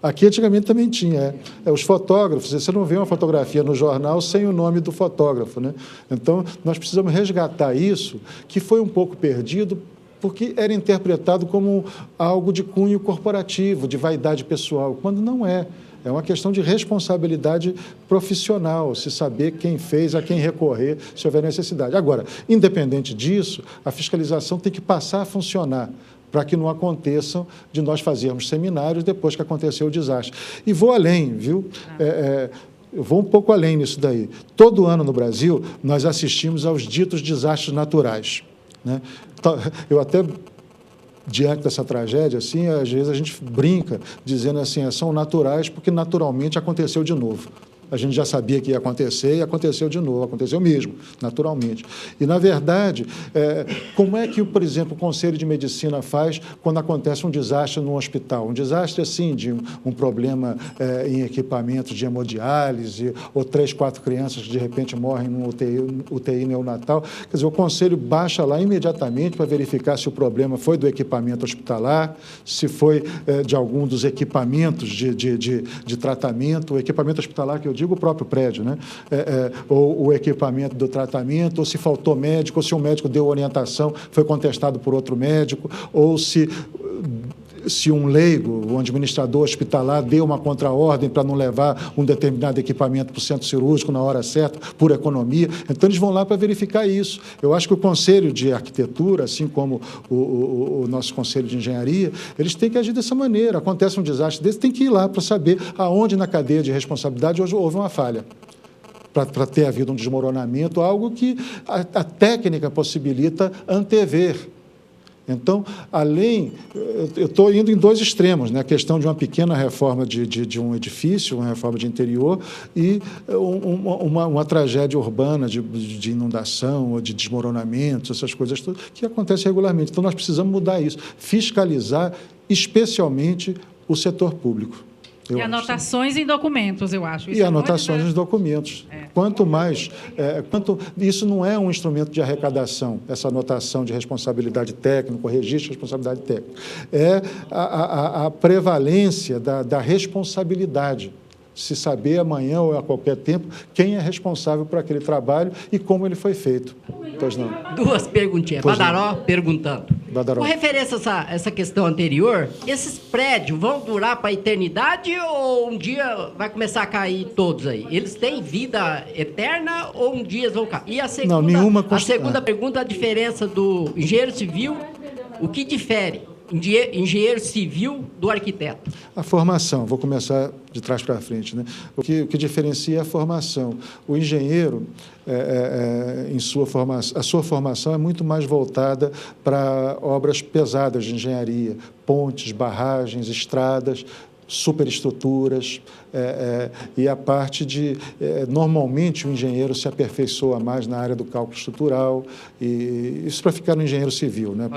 Aqui antigamente também tinha. Os fotógrafos, você não vê uma fotografia no jornal sem o nome do fotógrafo, né? Então, nós precisamos resgatar isso, que foi um pouco perdido, porque era interpretado como algo de cunho corporativo, de vaidade pessoal, quando não é. É uma questão de responsabilidade profissional, se saber quem fez, a quem recorrer, se houver necessidade. Agora, independente disso, a fiscalização tem que passar a funcionar para que não aconteçam de nós fazermos seminários depois que aconteceu o desastre. E vou além, viu? Eu vou um pouco além nisso daí. Todo ano no Brasil, nós assistimos aos ditos desastres naturais, né? Eu até, diante dessa tragédia, assim, às vezes a gente brinca, dizendo assim, são naturais porque naturalmente aconteceu de novo. A gente já sabia que ia acontecer e aconteceu de novo, aconteceu mesmo, naturalmente. E, na verdade, como é que, por exemplo, o Conselho de Medicina faz quando acontece um desastre no hospital? Um desastre, assim, de um problema em equipamento de hemodiálise, ou 3, 4 crianças que, de repente, morrem num UTI neonatal. Quer dizer, o Conselho baixa lá imediatamente para verificar se o problema foi do equipamento hospitalar, se foi de algum dos equipamentos de tratamento, o equipamento hospitalar que eu digo o próprio prédio, né? Ou o equipamento do tratamento, ou se faltou médico, ou se um médico deu orientação, foi contestado por outro médico, ou se um leigo, um administrador hospitalar, deu uma contraordem para não levar um determinado equipamento para o centro cirúrgico na hora certa, por economia. Então, eles vão lá para verificar isso. Eu acho que o Conselho de Arquitetura, assim como o nosso Conselho de Engenharia, eles têm que agir dessa maneira. Acontece um desastre desse, tem que ir lá para saber aonde na cadeia de responsabilidade houve uma falha. para ter havido um desmoronamento, algo que a técnica possibilita antever. Então, eu estou indo em dois extremos, né? A questão de uma pequena reforma de um edifício, uma reforma de interior, e uma tragédia urbana de inundação ou de desmoronamentos, essas coisas todas, que acontecem regularmente. Então, nós precisamos mudar isso, fiscalizar especialmente o setor público.
E anotações em documentos, eu acho.
E anotações nos documentos. Quanto mais... isso não é um instrumento de arrecadação, essa anotação de responsabilidade técnica, o registro de responsabilidade técnica. É a prevalência da responsabilidade. Se saber amanhã ou a qualquer tempo quem é responsável por aquele trabalho e como ele foi feito. Pois não.
Duas perguntinhas.
Pois
Badaró perguntando.
Badaró.
Com referência a essa questão anterior, esses prédios vão durar para a eternidade ou um dia vai começar a cair todos aí? Eles têm vida eterna ou um dia eles vão cair? E a segunda,
não, nenhuma
a segunda pergunta, a diferença do engenheiro civil, o que difere engenheiro civil do arquiteto?
A formação, vou começar de trás para frente, né? O que diferencia é a formação. O engenheiro, a sua formação é muito mais voltada para obras pesadas de engenharia, pontes, barragens, estradas, superestruturas, e a parte de... normalmente, o engenheiro se aperfeiçoa mais na área do cálculo estrutural, e isso para ficar no engenheiro civil, né?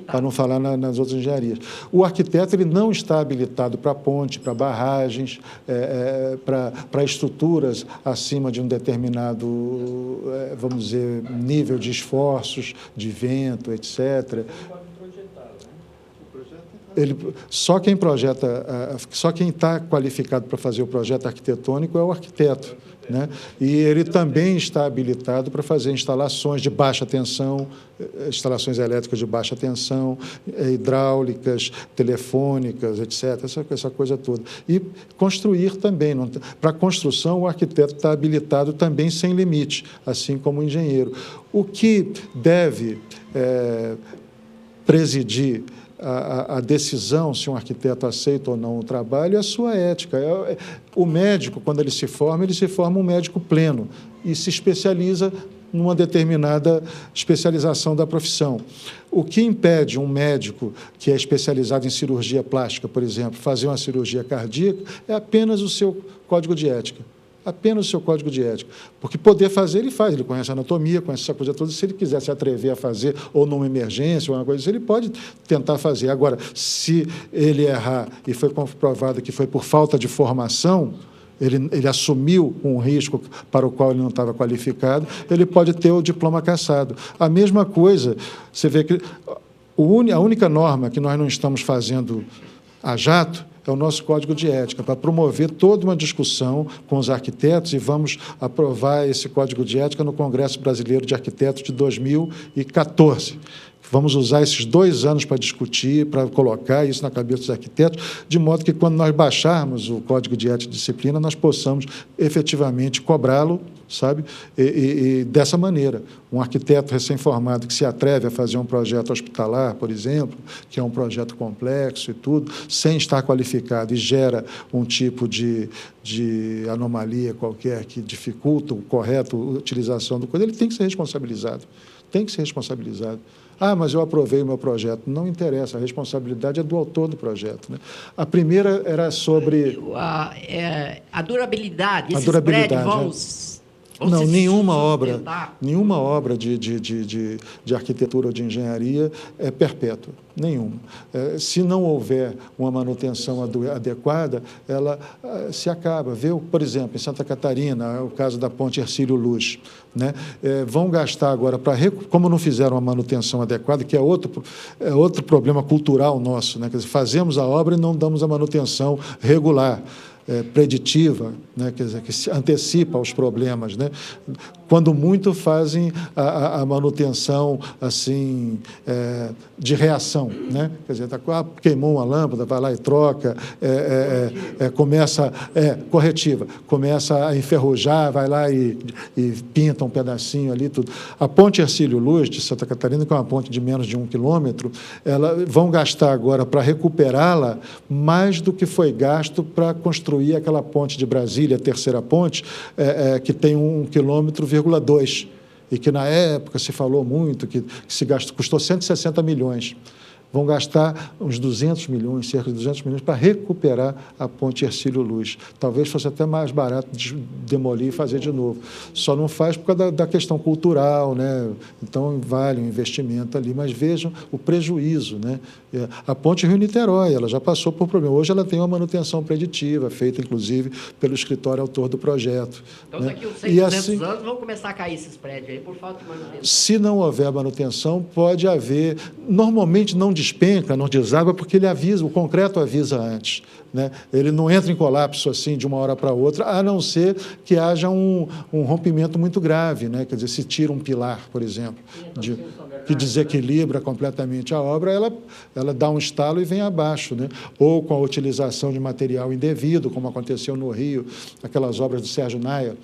Para não falar nas outras engenharias. O arquiteto ele não está habilitado para ponte, para barragens, para estruturas acima de um determinado, vamos dizer, nível de esforços, de vento, etc., só quem está qualificado para fazer o projeto arquitetônico é o arquiteto, né? E ele também está habilitado para fazer instalações de baixa tensão, instalações elétricas de baixa tensão, hidráulicas, telefônicas, etc., essa coisa toda. E construir também. Para a construção, o arquiteto está habilitado também sem limite, assim como o engenheiro. O que deve presidir a decisão se um arquiteto aceita ou não o trabalho é a sua ética. O médico, quando ele se forma um médico pleno e se especializa numa determinada especialização da profissão. O que impede um médico que é especializado em cirurgia plástica, por exemplo, fazer uma cirurgia cardíaca é apenas o seu código de ética. Apenas o seu código de ética. Porque poder fazer, ele faz. Ele conhece a anatomia, conhece essa coisa toda. Se ele quiser se atrever a fazer, ou numa emergência, ou uma coisa assim, ele pode tentar fazer. Agora, se ele errar e foi comprovado que foi por falta de formação, ele assumiu um risco para o qual ele não estava qualificado, ele pode ter o diploma cassado. A mesma coisa, você vê que a única norma que nós não estamos fazendo a jato é o nosso código de ética, para promover toda uma discussão com os arquitetos, e vamos aprovar esse código de ética no Congresso Brasileiro de Arquitetos de 2014. Vamos usar esses 2 anos para discutir, para colocar isso na cabeça dos arquitetos, de modo que, quando nós baixarmos o Código de Ética e Disciplina, nós possamos efetivamente cobrá-lo, sabe? E dessa maneira, um arquiteto recém-formado que se atreve a fazer um projeto hospitalar, por exemplo, que é um projeto complexo e tudo, sem estar qualificado, e gera um tipo de anomalia qualquer que dificulta a correta utilização do coisa, ele tem que ser responsabilizado. Tem que ser responsabilizado. Ah, mas eu aprovei o meu projeto. Não interessa, a responsabilidade é do autor do projeto, né? A primeira era sobre...
A durabilidade,
esses prédios
vão...
Não, nenhuma obra de arquitetura ou de engenharia é perpétua, nenhuma. Se não houver uma manutenção adequada, ela se acaba. Por exemplo, em Santa Catarina, o caso da ponte Hercílio Luz, né? Vão gastar agora, como não fizeram uma manutenção adequada, que é outro problema cultural nosso, né? Quer dizer, fazemos a obra e não damos a manutenção regular, preditiva, né? Quer dizer, que se antecipa aos problemas, né? quando muito fazem a manutenção assim de reação, né? Quer dizer, queimou uma lâmpada, vai lá e troca, começa corretiva, começa a enferrujar, vai lá e pinta um pedacinho ali, tudo. A ponte Hercílio Luz de Santa Catarina, que é uma ponte de menos de 1 quilômetro, vão gastar agora para recuperá-la mais do que foi gasto para construir aquela ponte de Brasília, a terceira ponte, que tem 1,2 km, e que na época se falou muito, que se gastou, custou 160 milhões. Vão gastar uns 200 milhões, cerca de 200 milhões, para recuperar a ponte Hercílio Luz. Talvez fosse até mais barato de demolir e fazer de novo. Só não faz por causa da questão cultural, né? Então, vale um investimento ali, mas vejam o prejuízo, né? A ponte Rio-Niterói, ela já passou por problema. Hoje ela tem uma manutenção preditiva, feita, inclusive, pelo escritório autor do projeto.
Então,
né?
daqui uns 600 anos vão começar a cair esses prédios aí por falta de manutenção.
Se não houver manutenção, pode haver... Normalmente não despenca, não desaba, porque ele avisa, o concreto avisa antes, né? Ele não entra em colapso assim de uma hora para outra, a não ser que haja um rompimento muito grave, né? Quer dizer, se tira um pilar, por exemplo, que desequilibra completamente a obra, ela dá um estalo e vem abaixo, né? Ou com a utilização de material indevido, como aconteceu no Rio, aquelas obras do Sérgio Naia,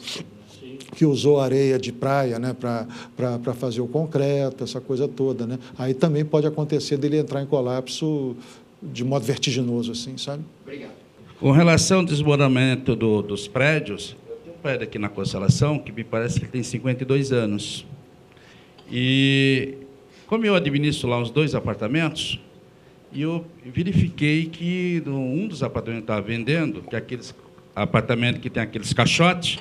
que usou areia de praia, né, para fazer o concreto, essa coisa toda, né? Aí também pode acontecer dele entrar em colapso de modo vertiginoso, assim, sabe?
Obrigado.
Com relação ao desmoronamento dos prédios, eu tenho um prédio aqui na Constelação que me parece que tem 52 anos. E, como eu administro lá uns 2 apartamentos, eu verifiquei que um dos apartamentos estava vendendo, que é aqueles apartamentos que tem aqueles caixotes,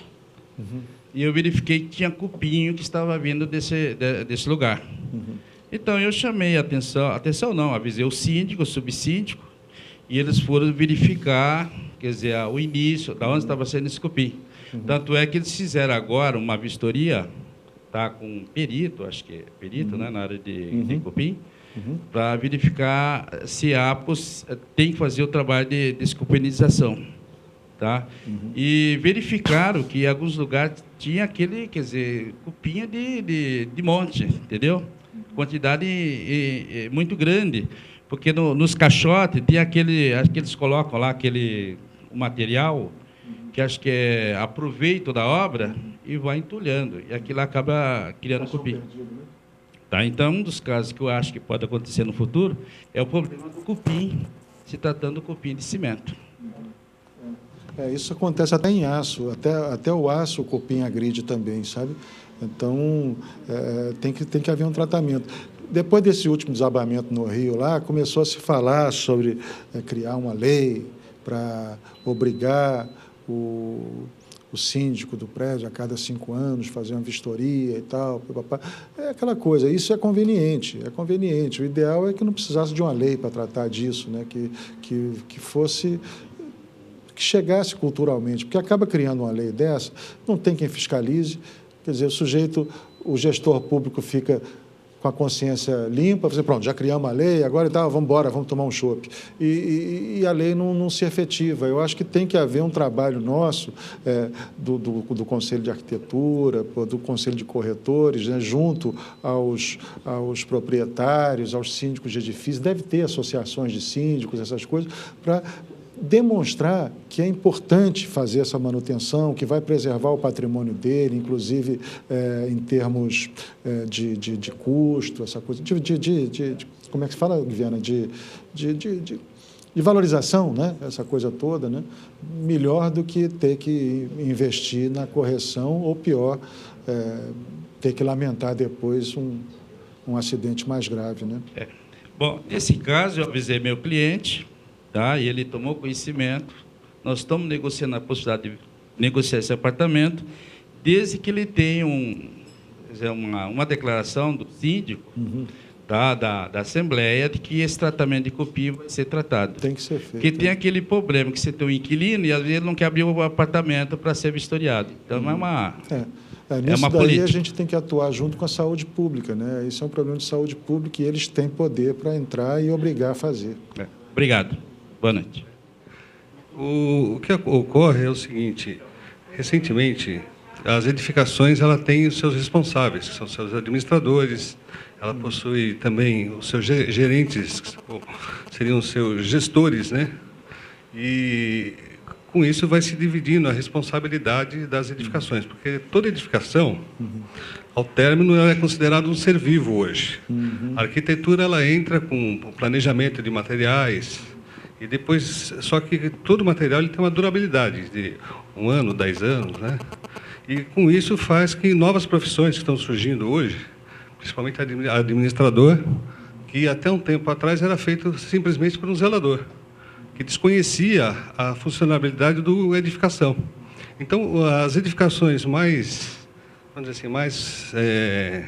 e eu verifiquei que tinha cupinho que estava vindo desse lugar. Então, eu chamei a atenção não, avisei o síndico, o subsíndico, e eles foram verificar, quer dizer, o início, da onde estava saindo esse cupim. Tanto é que eles fizeram agora uma vistoria, tá, com um perito, acho que é perito, né, na área de cupim, para verificar se tem que fazer o trabalho de descupinização. Tá? E verificaram que em alguns lugares tinha aquele, quer dizer, cupinha de monte, entendeu? Quantidade muito grande, porque nos caixotes tem acho que eles colocam lá o material, que acho que é aproveito da obra e vai entulhando, e aquilo acaba criando cupim. Tá? Então, um dos casos que eu acho que pode acontecer no futuro é o problema do cupim, se tratando do cupim de cimento.
Isso acontece até em aço, até o aço o cupim agride também, sabe? Então, tem que haver um tratamento. Depois desse último desabamento no Rio, lá, começou a se falar sobre criar uma lei para obrigar o síndico do prédio, a cada 5 anos, fazer uma vistoria e tal. É aquela coisa, isso é conveniente. O ideal é que não precisasse de uma lei para tratar disso, né? Que fosse... que chegasse culturalmente, porque acaba criando uma lei dessa, não tem quem fiscalize, quer dizer, o gestor público fica com a consciência limpa, você, pronto, já criamos a lei, agora vamos embora, vamos tomar um chopp. E a lei não se efetiva. Eu acho que tem que haver um trabalho nosso, do Conselho de Arquitetura, do Conselho de Corretores, né, junto aos proprietários, aos síndicos de edifícios, deve ter associações de síndicos, essas coisas, para demonstrar que é importante fazer essa manutenção, que vai preservar o patrimônio dele, inclusive em termos de custo, essa coisa, como é que se fala, Viviana? De valorização, né? Essa coisa toda, né? Melhor do que ter que investir na correção, ou pior, ter que lamentar depois um acidente mais grave, né?
Bom, nesse caso, eu avisei meu cliente, tá? E ele tomou conhecimento. Nós estamos negociando a possibilidade de negociar esse apartamento, desde que ele tenha uma declaração do síndico, tá? da Assembleia, de que esse tratamento de cupim vai ser tratado.
Tem que ser feito.
Porque tem aquele problema que você tem um inquilino e, às vezes, ele não quer abrir o apartamento para ser vistoriado. Então, é uma
nisso daí
política.
A gente tem que atuar junto com a saúde pública, né? Isso é um problema de saúde pública e eles têm poder para entrar e obrigar a fazer.
Obrigado. Boa noite.
O que ocorre é o seguinte: recentemente as edificações ela tem os seus responsáveis, que são seus administradores, ela possui também os seus gerentes, que seriam os seus gestores, né? E com isso vai se dividindo a responsabilidade das edificações, porque toda edificação, ao término, ela é considerada um ser vivo hoje. A arquitetura ela entra com o planejamento de materiais, e depois, só que todo material ele tem uma durabilidade de 1 ano, 10 anos, né? E com isso faz que novas profissões que estão surgindo hoje, principalmente administrador, que até um tempo atrás era feito simplesmente por um zelador, que desconhecia a funcionalidade do edificação. Então, as edificações mais, vamos dizer assim,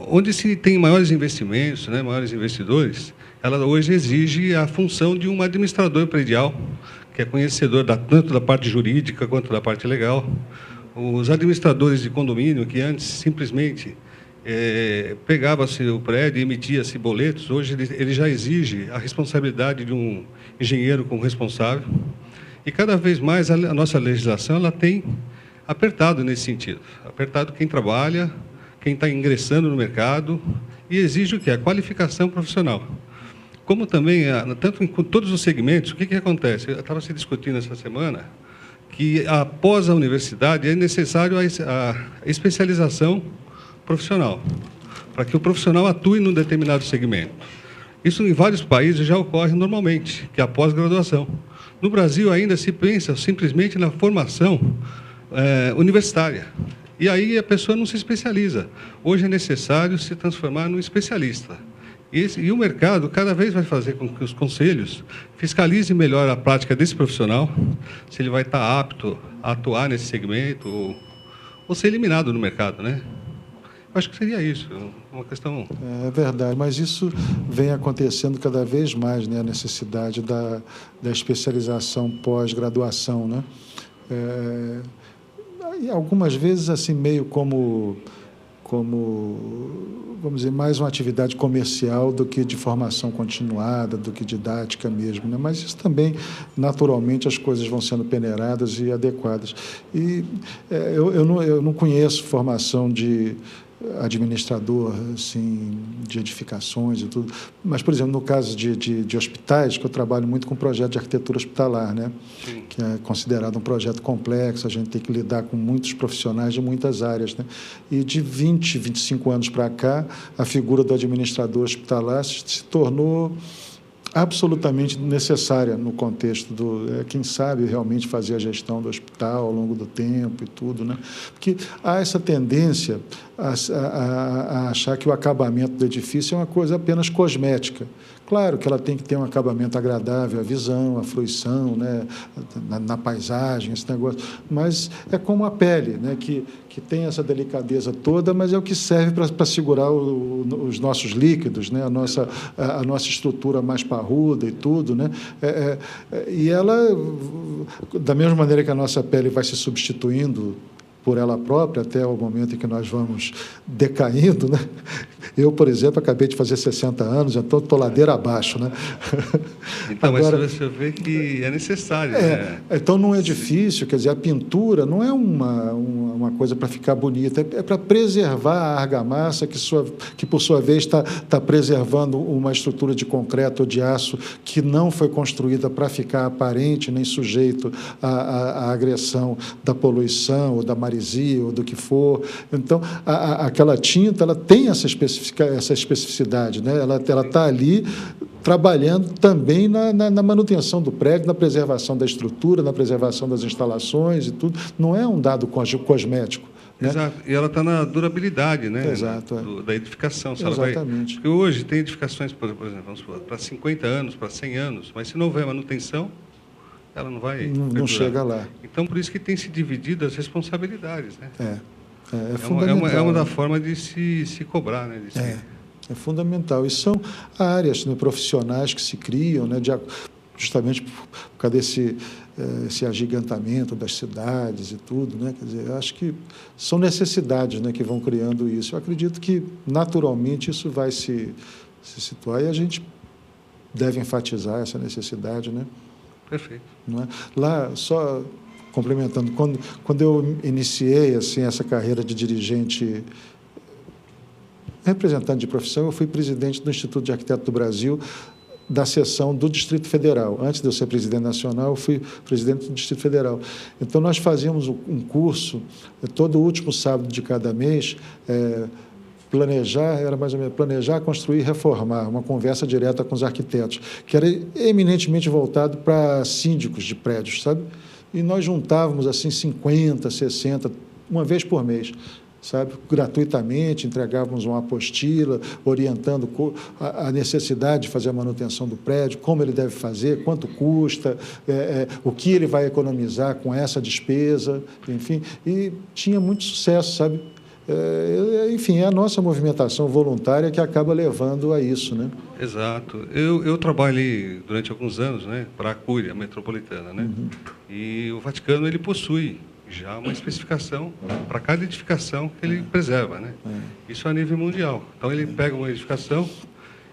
onde se tem maiores investimentos, né, maiores investidores, ela hoje exige a função de um administrador predial, que é conhecedor tanto da parte jurídica quanto da parte legal. Os administradores de condomínio, que antes simplesmente pegava-se o prédio e emitia-se boletos, hoje ele já exige a responsabilidade de um engenheiro como responsável. E cada vez mais a nossa legislação ela tem apertado nesse sentido. Apertado quem trabalha, quem está ingressando no mercado, e exige o quê? A qualificação profissional. Como também, tanto em todos os segmentos, o que acontece? Eu estava se discutindo essa semana que, após a universidade, é necessário a especialização profissional, para que o profissional atue num determinado segmento. Isso em vários países já ocorre normalmente, que é a pós-graduação. No Brasil ainda se pensa simplesmente na formação universitária. E aí a pessoa não se especializa. Hoje é necessário se transformar num especialista. E o mercado cada vez vai fazer com que os conselhos fiscalizem melhor a prática desse profissional, se ele vai estar apto a atuar nesse segmento ou ser eliminado no mercado, né? Acho que seria isso, uma questão...
É verdade, mas isso vem acontecendo cada vez mais, né? A necessidade da especialização pós-graduação, né? E algumas vezes, assim, meio como, vamos dizer, mais uma atividade comercial do que de formação continuada, do que didática mesmo, né? Mas isso também, naturalmente, as coisas vão sendo peneiradas e adequadas. E eu não conheço formação de administrador, assim, de edificações e tudo, mas, por exemplo, no caso de hospitais, que eu trabalho muito com projeto de arquitetura hospitalar, né? Que é considerado um projeto complexo, a gente tem que lidar com muitos profissionais de muitas áreas, né? E de 20, 25 anos para cá, a figura do administrador hospitalar se tornou absolutamente necessária no contexto quem sabe realmente fazer a gestão do hospital ao longo do tempo e tudo, né? Porque há essa tendência a achar que o acabamento do edifício é uma coisa apenas cosmética. Claro que ela tem que ter um acabamento agradável, a visão, a fruição, né? na paisagem, esse negócio, mas é como a pele, né? que tem essa delicadeza toda, mas é o que serve para segurar os nossos líquidos, né? a nossa estrutura mais parruda e tudo, né? E ela, da mesma maneira que a nossa pele vai se substituindo por ela própria, até o momento em que nós vamos decaindo, né? Eu, por exemplo, acabei de fazer 60 anos, então estou ladeira abaixo, né?
Então, agora, mas você vê que é necessário. Né?
Então, num edifício, quer dizer, a pintura não é uma coisa para ficar bonita, é para preservar a argamassa, que por sua vez está preservando uma estrutura de concreto ou de aço que não foi construída para ficar aparente, nem sujeito à agressão da poluição ou da maresia ou do que for. Então, aquela tinta ela tem essa especificidade, né? Ela está ali trabalhando também na manutenção do prédio, na preservação da estrutura, na preservação das instalações e tudo. Não é um dado cosmético. Né?
Exato. E ela está na durabilidade, né?
Exato,
da edificação. Se
exatamente.
Porque hoje tem edificações, por exemplo, vamos supor, para 50 anos, para 100 anos, mas se não houver manutenção, ela não vai...
Não chega lá.
Então, por isso que tem se dividido as responsabilidades, né?
É fundamental.
É uma da forma de se cobrar, né?
É fundamental. E são áreas, né, profissionais que se criam, né, justamente por causa desse esse agigantamento das cidades e tudo, né? Quer dizer, eu acho que são necessidades, né, que vão criando isso. Eu acredito que, naturalmente, isso vai se situar e a gente deve enfatizar essa necessidade, né?
Perfeito.
Não é? Lá, só complementando, quando eu iniciei assim, essa carreira de dirigente, representante de profissão, eu fui presidente do Instituto de Arquitetos do Brasil, da seção do Distrito Federal. Antes de eu ser presidente nacional, eu fui presidente do Distrito Federal. Então, nós fazíamos um curso, todo último sábado de cada mês, era mais ou menos planejar, construir e reformar, uma conversa direta com os arquitetos, que era eminentemente voltado para síndicos de prédios, sabe? E nós juntávamos, assim, 50, 60, uma vez por mês, sabe, gratuitamente, entregávamos uma apostila, orientando a necessidade de fazer a manutenção do prédio, como ele deve fazer, quanto custa, o que ele vai economizar com essa despesa, enfim, e tinha muito sucesso, sabe? Enfim, é a nossa movimentação voluntária que acaba levando a isso, né?
Exato. Eu trabalhei durante alguns anos, né, para a Cúria Metropolitana, né? E o Vaticano, ele possui já uma especificação para cada edificação que ele preserva, né? Isso a nível mundial. Então, ele pega uma edificação,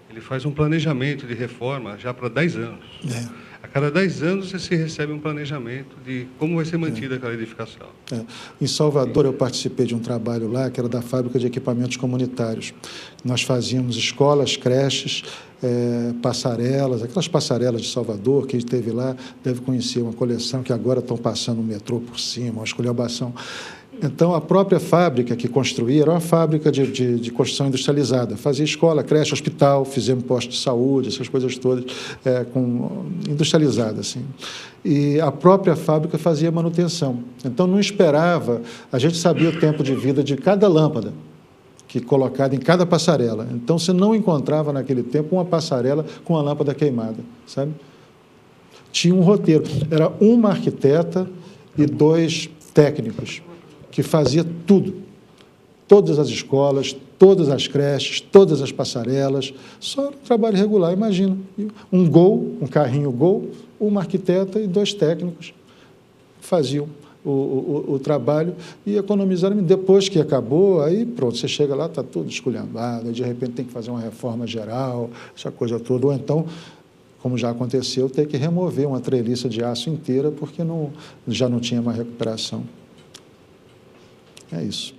ele faz um planejamento de reforma já para 10 anos. A cada 10 anos, você recebe um planejamento de como vai ser mantida aquela edificação.
Em Salvador, eu participei de um trabalho lá, que era da Fábrica de Equipamentos Comunitários. Nós fazíamos escolas, creches, passarelas, aquelas passarelas de Salvador, que esteve lá, deve conhecer uma coleção que agora estão passando o metrô por cima, uma esculhambação. Então, a própria fábrica que construía era uma fábrica de construção industrializada. Fazia escola, creche, hospital, fizemos posto de saúde, essas coisas todas, industrializada, assim. E a própria fábrica fazia manutenção. Então, não esperava, a gente sabia o tempo de vida de cada lâmpada que colocada em cada passarela. Então, você não encontrava, naquele tempo, uma passarela com a lâmpada queimada, sabe? Tinha um roteiro. Era uma arquiteta e 2 técnicos, que fazia tudo, todas as escolas, todas as creches, todas as passarelas, só um trabalho regular, imagina, um carrinho Gol, uma arquiteta e 2 técnicos faziam o trabalho e economizaram. Depois que acabou, aí pronto, você chega lá, está tudo esculhambado, aí de repente tem que fazer uma reforma geral, essa coisa toda, ou então, como já aconteceu, ter que remover uma treliça de aço inteira porque já não tinha mais recuperação. É isso.